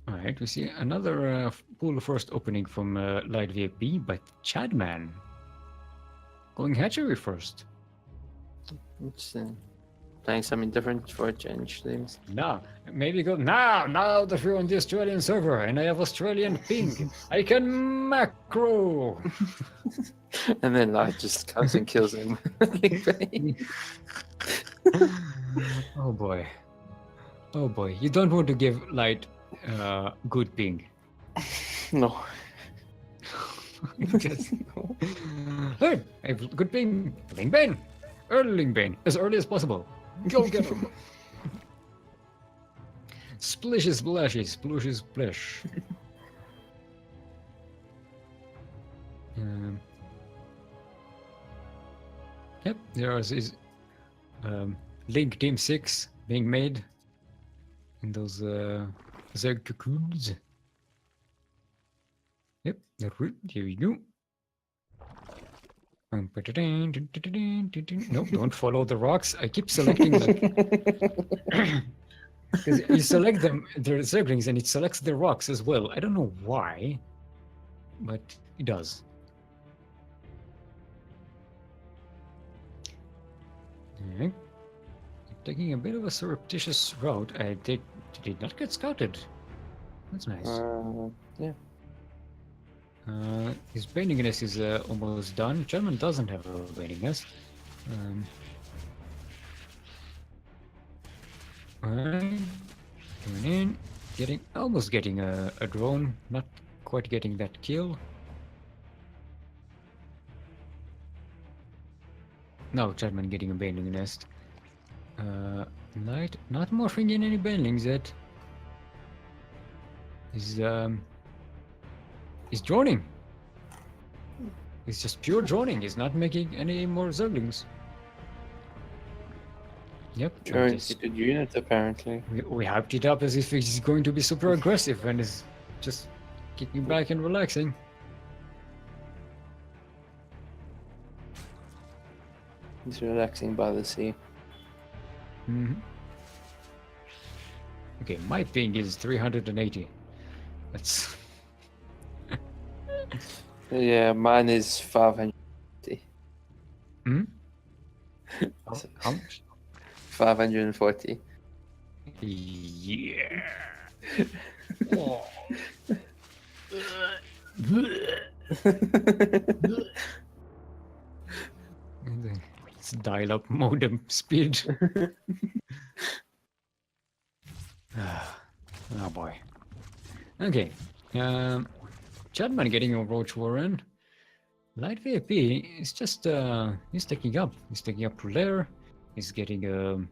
Alright, we see another pool first opening from Light VIP, but Chadman going hatchery first. Interesting. Playing something different for a change, things. Now, maybe go now that we're on the Australian server and I have Australian ping, I can macro. And then Light just comes and kills him. Oh boy. Oh boy. You don't want to give Light good ping. No. Just, hey, I have good ping. Ling Bane. Early Ling Bane. As early as possible. Go get him. Splishy splashy. Splooshy splish. Yep, there is Link Team 6 being made in those Zerg cocoons. Yep, here we go. No, don't follow the rocks. I keep selecting them. Because you select them, their Zerglings, and it selects the rocks as well. I don't know why, but it does. Okay. Taking a bit of a surreptitious route. I did not get scouted. That's nice. Yeah. His Baining Nest is almost done. German doesn't have a Baining Nest. Alright. Coming in. Almost getting a drone. Not quite getting that kill. No, Chapman getting a baneling nest. Light not morphing in any banelings yet. He's droning. It's just pure droning. He's not making any more Zerglings. Yep. Drone's a good unit, apparently. We hyped it up as if he's going to be super aggressive and is just kicking back and relaxing. He's relaxing by the sea. Okay, my ping is 380. That's... Yeah, mine is 550. How much? 540. Yeah. Oh. Let's dial up modem speed. Oh boy. Okay. Chadman getting a Roach Warren. Light VIP is just he's taking up. He's taking up Lair. He's getting an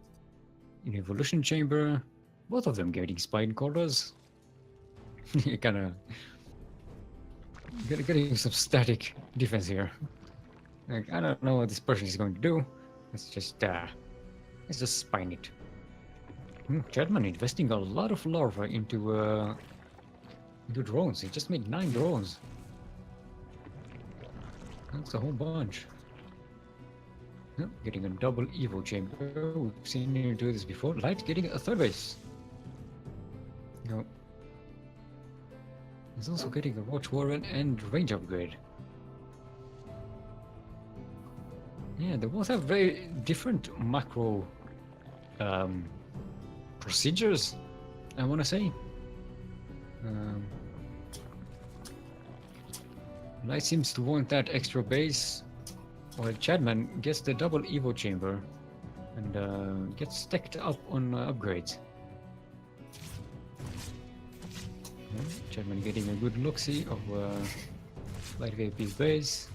evolution chamber. Both of them getting spine collars. Kinda getting some static defense here. Like, I don't know what this person is going to do. Let's just spine it. Chadman investing a lot of larva into drones. He just made 9 drones. That's a whole bunch. Yep, getting a double Evo chamber. We've seen him do this before. Light getting a 3rd base. No. He's also getting a Watch Warren and range upgrade. Yeah, they both have very different macro procedures, I want to say. Light seems to want that extra base, while Chadman gets the double Evo chamber and gets stacked up on upgrades. Yeah, Chadman getting a good look-see of Light VIP's base.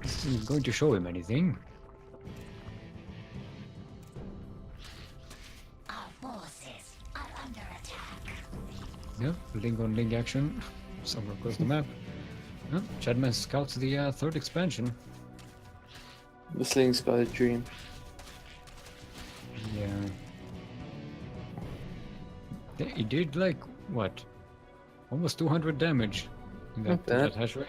This isn't going to show him anything. Our forces are under attack. Yep, link on link action somewhere across the map. Yep, Chadman scouts the 3rd expansion. The sling's got a dream. Yeah. He did like, what? Almost 200 damage in that hash rate.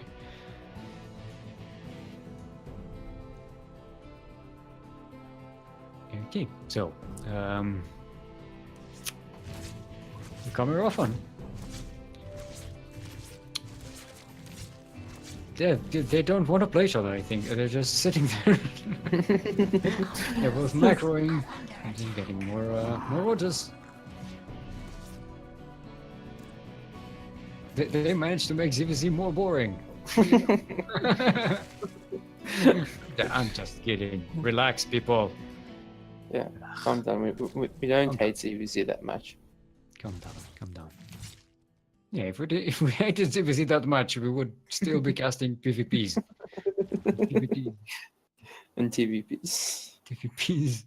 Okay, so, coming off on. They don't want to play each other, I think. They're just sitting there. They're both macroing and getting more Rogers. They managed to make ZVZ more boring. I'm just kidding. Relax, people. Yeah, calm down. We don't hate CVZ that much. Calm down. Yeah, if we hated CVZ that much, we would still be casting PvPs. PvP. And TVPs. TVPs.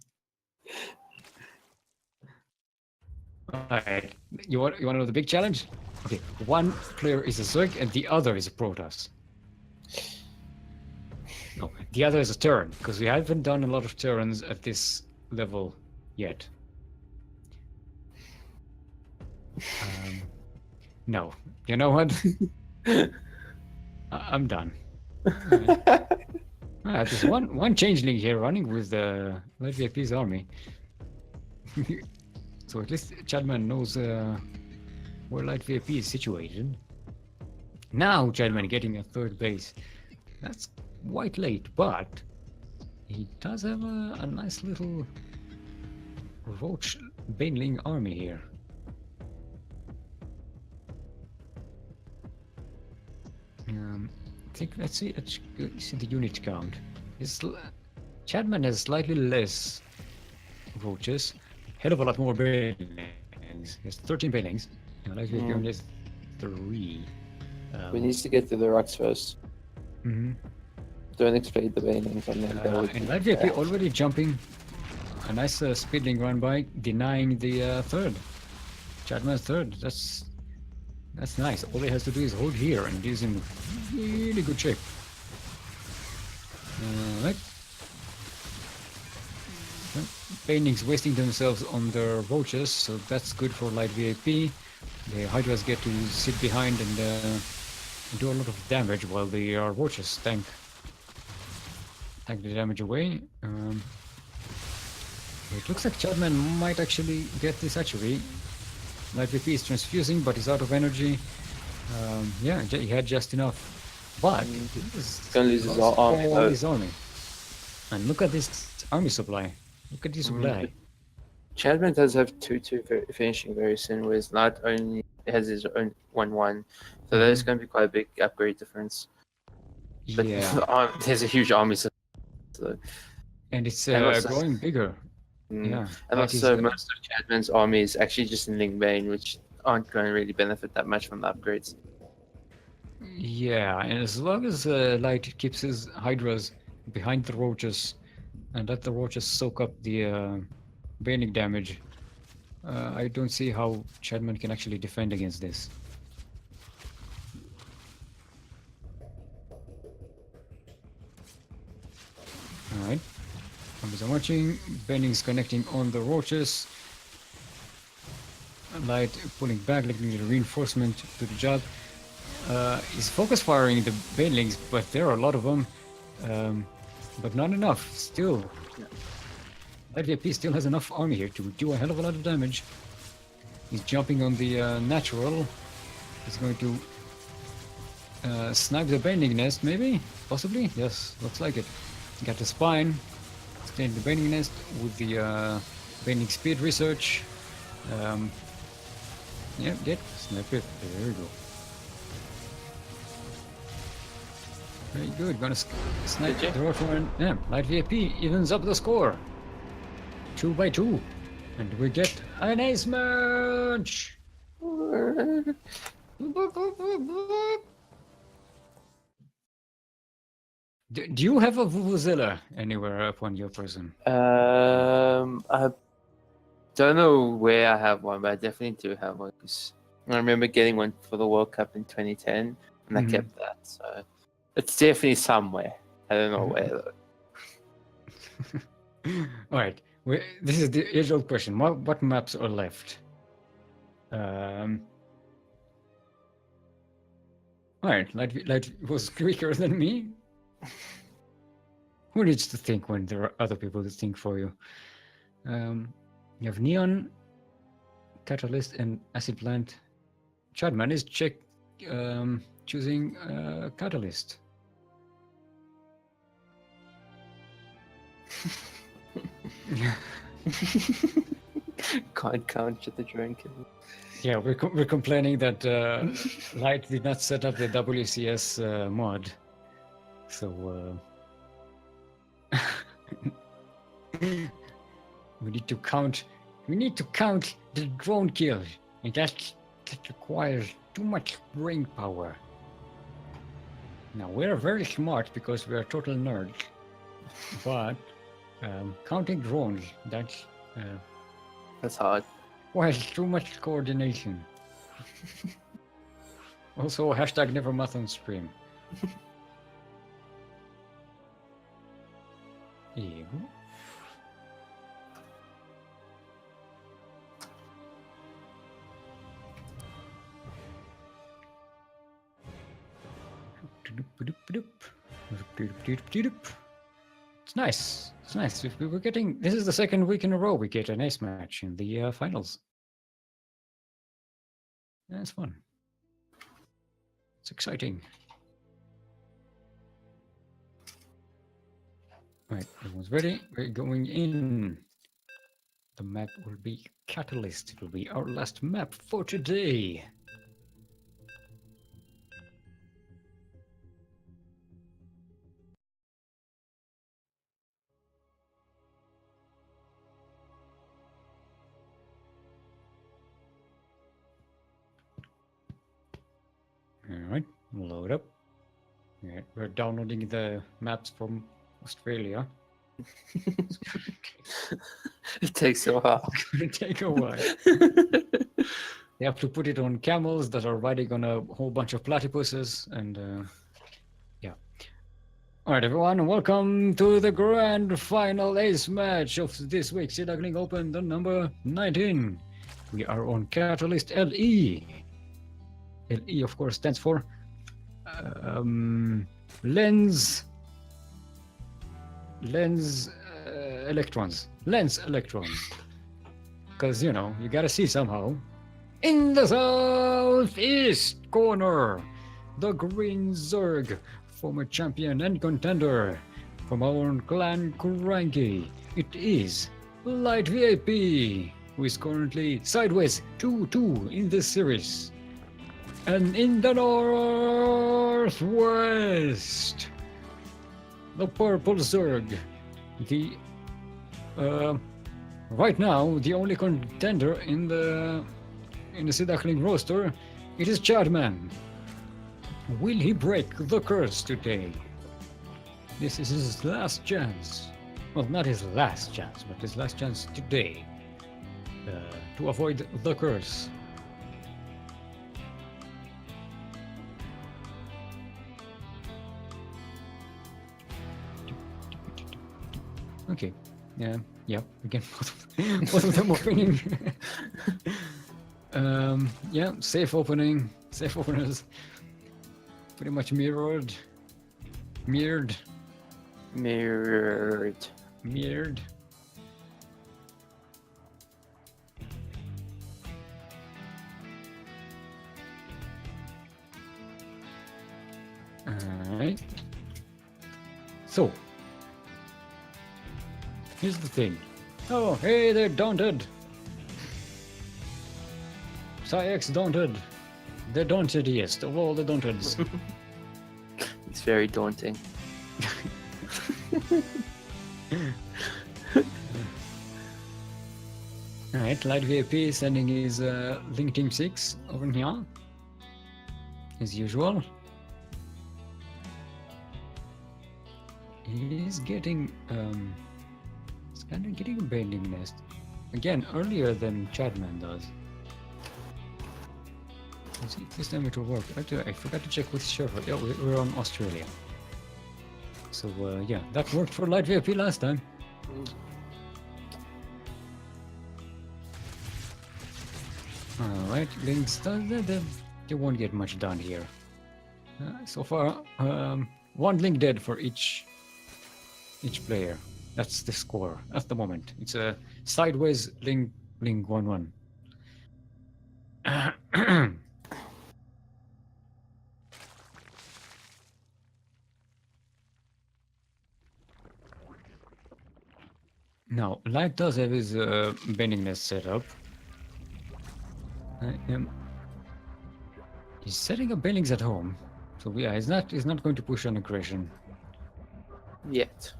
Alright, you want to know the big challenge? Okay, one player is a Zerg and the other is a Protoss. No, the other is a Terran, because we haven't done a lot of Terrans at this level yet. No, you know what? I'm done. There's one changeling here running with the Light VIP's army. So at least Chadman knows where Light VIP is situated. Now Chadman getting a 3rd base. That's quite late, but he does have a nice little Roach Baneling army here. I think let's see the unit count. Chadman has slightly less roaches. Hell of a lot more banelings. There's 13 banelings. And like we've given this 3. We need to get to the rocks first. Mhm. Don't exploit the banelings and then they would And be light VIP bad. already jumping a nice speedling run by, denying the third. Chadman's third. That's nice. All he has to do is hold here, and he's in really good shape. Right. Paintings wasting themselves on their roaches, so that's good for light VIP. The Hydras get to sit behind and do a lot of damage while the roaches tank the damage away. It looks like Chadman might actually get this hatchery. Light VP is transfusing, but he's out of energy. Yeah, he had just enough. But He's gonna lose his army. all his army. And look at this army supply. Look at this supply. Chadman does have 2-2 finishing very soon, whereas Knight only has his own 1-1. So there's going to be quite a big upgrade difference. But Yeah, there's a huge army. So, and it's also- growing bigger. Yeah, and Light is also most of Chadman's army is actually just in Lingbane, which aren't going to really benefit that much from the upgrades. Yeah, and as long as Light keeps his Hydras behind the roaches and let the roaches soak up the Baning damage, I don't see how Chadman can actually defend against this. Alright. Zombies are watching. Benning's connecting on the roaches. Light pulling back, looking at reinforcement to the job. He's focus firing the banelings, but there are a lot of them. But not enough. Still. Light VIP still has enough army here to do a hell of a lot of damage. He's jumping on the natural. He's going to snipe the bending nest, maybe? Possibly? Yes, looks like it. Got the spine. Stay in the bending nest with the bending speed research. Yeah, get snipe it. There we go. Very good. Gonna snipe the Rotorman. Yeah, Light VIP evens up the score. 2-2. And we get an ace match! Do you have a Vuvuzela anywhere upon your person? I don't know where I have one, but I definitely do have one. 'Cause I remember getting one for the World Cup in 2010, and I kept that. So it's definitely somewhere. I don't know where though. All right. This is the age-old question. What maps are left? All right. Light was quicker than me. Who needs to think when there are other people that think for you? You have Neon, Catalyst, and Acid Plant. Chadman is choosing Catalyst. Can't count the drone kill. Yeah, we're complaining that Light did not set up the WCS mod, so we need to count. We need to count the drone kills, and that requires too much brain power. Now we're very smart because we are total nerds, but counting drones that's hard. requires too much coordination. Also, hashtag never math on stream. Here you go. It's nice. It's nice. We're getting. This is the second week in a row we get an ace match in the finals. That's fun. It's exciting. Right, everyone's ready. We're going in. The map will be Catalyst. It will be our last map for today. We're downloading the maps from Australia. It takes a while. It's gonna take a while. They have to put it on camels that are riding on a whole bunch of platypuses, and yeah. All right, everyone, welcome to the grand final ace match of this week's Sea Duckling Open, the number 19. We are on Catalyst LE. LE, of course, stands for lens electrons. Lens electrons. Because, you know, you gotta see somehow. In the southeast corner, the Green Zerg, former champion and contender from our own clan CranKy. It is Light VIP, who is currently sideways 2-2 in this series. And in the northwest, the Purple Zerg, the right now the only contender in the Sea Duckling roster, it is Chadman. Will he break the curse today? This is his last chance. Well, not his last chance, but his last chance today to avoid the curse. Okay. Yeah. Again, both of them opening. Yeah, safe opening. Safe openers. Pretty much mirrored. Alright. So, here's the thing. Oh, hey, they're daunted. Psyx daunted. The dauntediest of all the daunteds. It's very daunting. Alright, Light VIP sending his Link Team 6 over here. As usual. He's getting he's kind of getting a bending nest. Again, earlier than Chadman does. Let's see if this time it will work. Actually, I forgot to check which server. Yeah, we're on Australia. So yeah, that worked for Light VIP last time. Alright, links, they won't get much done here. So far, one link dead for each player. That's the score at the moment. It's a sideways link 1-1. Now, Light does have his bending nest set up. He's setting up bendings at home, so yeah, he's not going to push on aggression Yet.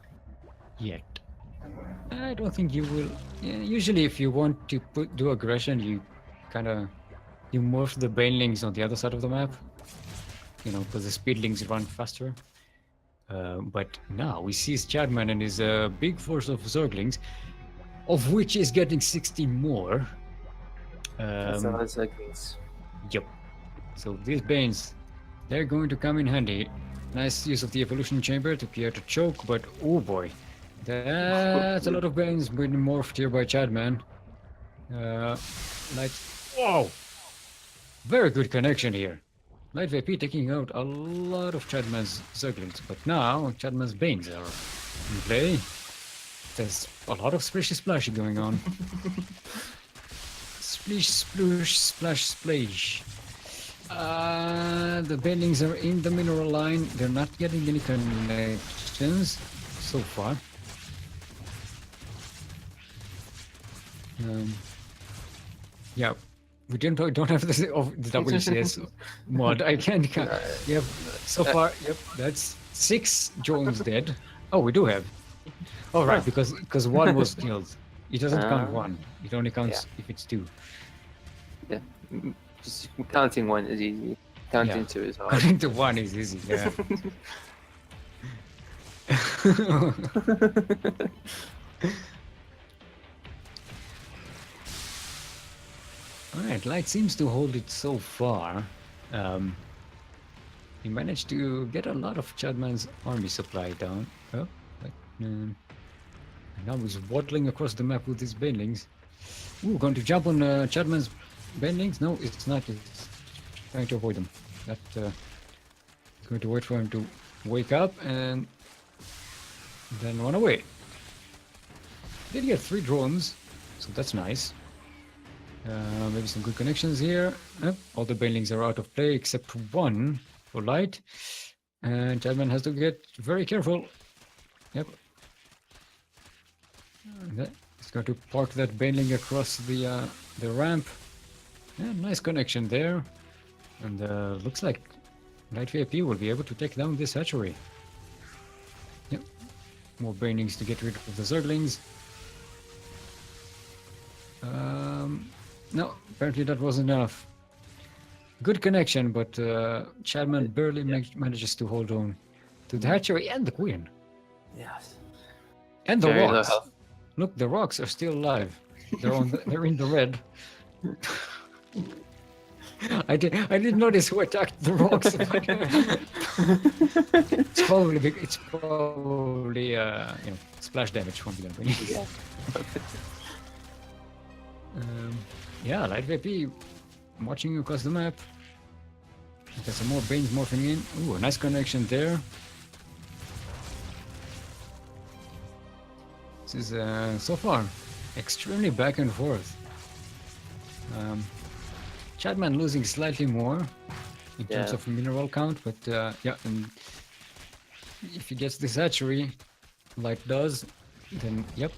I don't think you will. Yeah, usually, if you want to do aggression, you morph the banelings on the other side of the map. You know, because the speedlings run faster. But now we see Chadman and his big force of Zerglings, of which is getting 16 more. That's all Ducklings. Yep. So these Banes, they're going to come in handy. Nice use of the evolution chamber to clear the choke, but oh boy, that's a lot of Banes being morphed here by Chadman. Light. Whoa! Very good connection here. Light VP taking out a lot of Chadman's Zerglings, but now Chadman's Banes are in play. There's a lot of splishy splashy going on. Splish, sploosh, splash, splash. The bendings are in the mineral line. They're not getting any connections so far. Yeah, we don't have the WCS mod. I can't. Yep. So far, yep. That's 6 drones dead. Oh, we do have. Oh right, because one was killed. It doesn't count one. It only counts if it's 2. Yeah. Just counting 1 is easy. Counting 2 is hard. Counting to 1 is easy. Yeah. Alright, Light seems to hold it so far. He managed to get a lot of Chadman's army supply down. Oh, like, and now he's waddling across the map with his banelings. Ooh, going to jump on Chadman's banelings? No, it's not. It's trying to avoid them. That it's going to wait for him to wake up and then run away. Did get 3 drones, so that's nice. Maybe some good connections here. All the banelings are out of play except one for Light. And Chadman has to get very careful. Yep. He's going to park that baneling across the ramp. Yeah, nice connection there. And looks like Light VIP will be able to take down this hatchery. Yep. More banelings to get rid of the Zerglings. No, apparently that wasn't enough. Good connection, but Chadman barely manages to hold on to the hatchery and the queen. Yes. And the Very low rocks. health. Look, the rocks are still alive. They're on. They're in the red. I didn't notice who attacked the rocks. It's probably splash damage from the enemy. Yeah. Yeah, Light VP watching across the map. There's some more Banes morphing in. Ooh, a nice connection there. This is so far extremely back and forth. Chadman losing slightly more in terms of mineral count, but yeah, and if he gets this hatchery, Light does, then yep,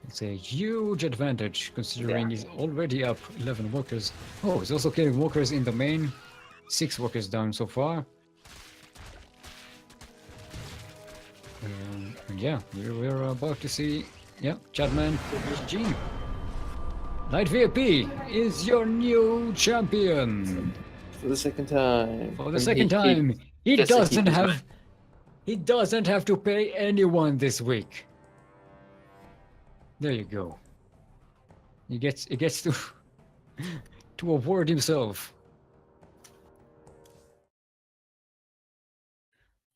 it's a huge advantage considering he's already up 11 workers. Oh, he's also killing workers in the main. 6 workers down so far. And yeah, we're about to see, yeah, Chadman G. Light VIP is your new champion. For the second time. For the second time. He doesn't have to pay anyone this week. There you go. He gets to to award himself.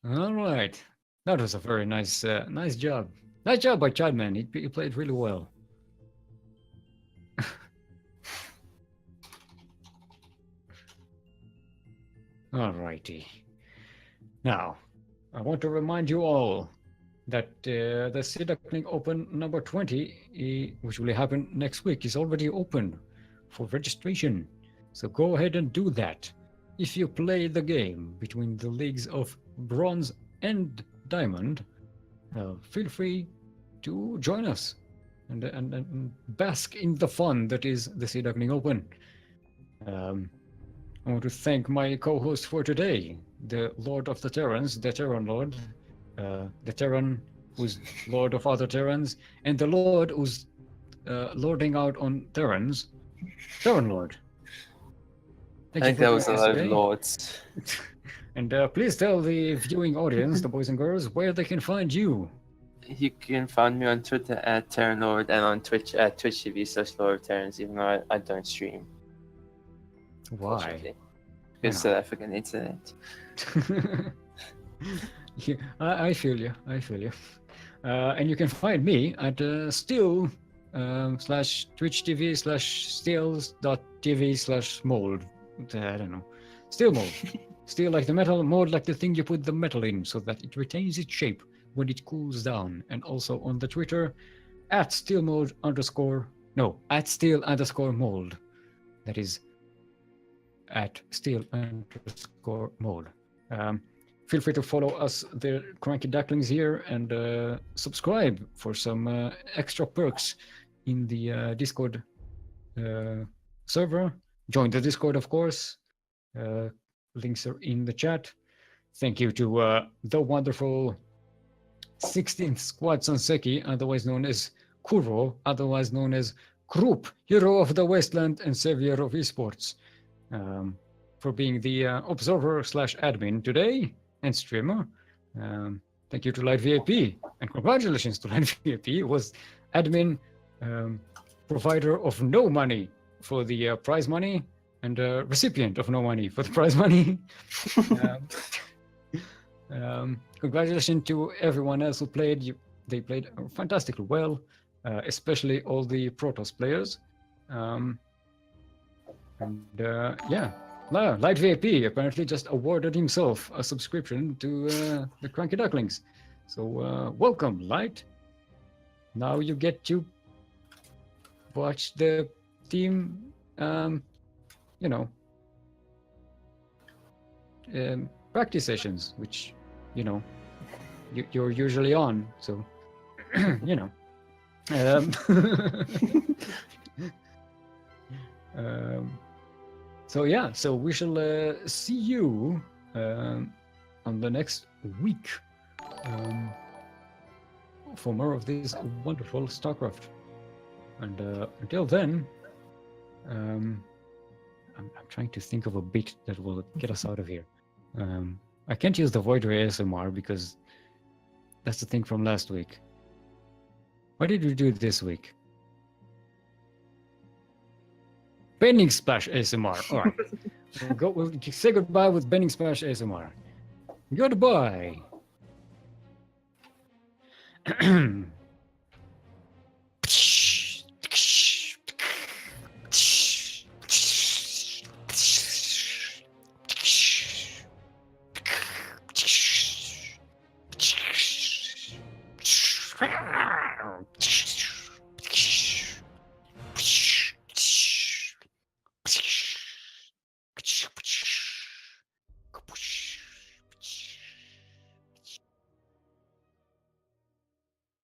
All right, that was a very nice nice job. Nice job by Chadman. He played really well. Alrighty. Now, I want to remind you all that the Sea Duckling Open number 20, which will happen next week, is already open for registration. So go ahead and do that. If you play the game between the leagues of Bronze and Diamond, feel free to join us and bask in the fun that is the Sea Duckling Open. I want to thank my co-host for today, the Lord of the Terrans, the TerranLord, the Terran who's Lord of other Terrans, and the Lord who's lording out on Terrans, TerranLord. I think that was a lot of lords. And please tell the viewing audience, the boys and girls, where they can find you. You can find me on Twitter at TerranLord and on Twitch at twitch.tv/LordofTerrans, even though I don't stream. Why? Because South African internet. Yeah, I feel you. I feel you. And you can find me at still /twitch.tv/steels.tv/mold. I don't know. Steelmold. Steel like the metal, mold like the thing you put the metal in so that it retains its shape when it cools down. And also on the Twitter at @steel_mold. That is at @steel_mold. Feel free to follow us, the CranKy Ducklings here, and subscribe for some extra perks in the Discord server. Join the Discord, of course. Links are in the chat. Thank you to the wonderful 16th Squad Sanseki, otherwise known as Kuro, otherwise known as Krupp, hero of the wasteland and savior of esports, for being the observer/admin today and streamer. Thank you to Light VIP, and congratulations to Light VIP, who was admin, provider of no money for the prize money, and recipient of no money for the prize money. Congratulations to everyone else who played. They played fantastically well, especially all the Protoss players. Yeah, Light VIP apparently just awarded himself a subscription to the CranKy Ducklings. So welcome, Light. Now you get to watch the team, practice sessions, which, you're usually on. So, so yeah, so we shall see you on the next week for more of this wonderful StarCraft. And until then, I'm trying to think of a bit that will get us out of here. I can't use the Void Ray ASMR because that's the thing from last week. What did we do this week? Bending Splash ASMR. All right. We'll say goodbye with Bending Splash ASMR. Goodbye. Ah!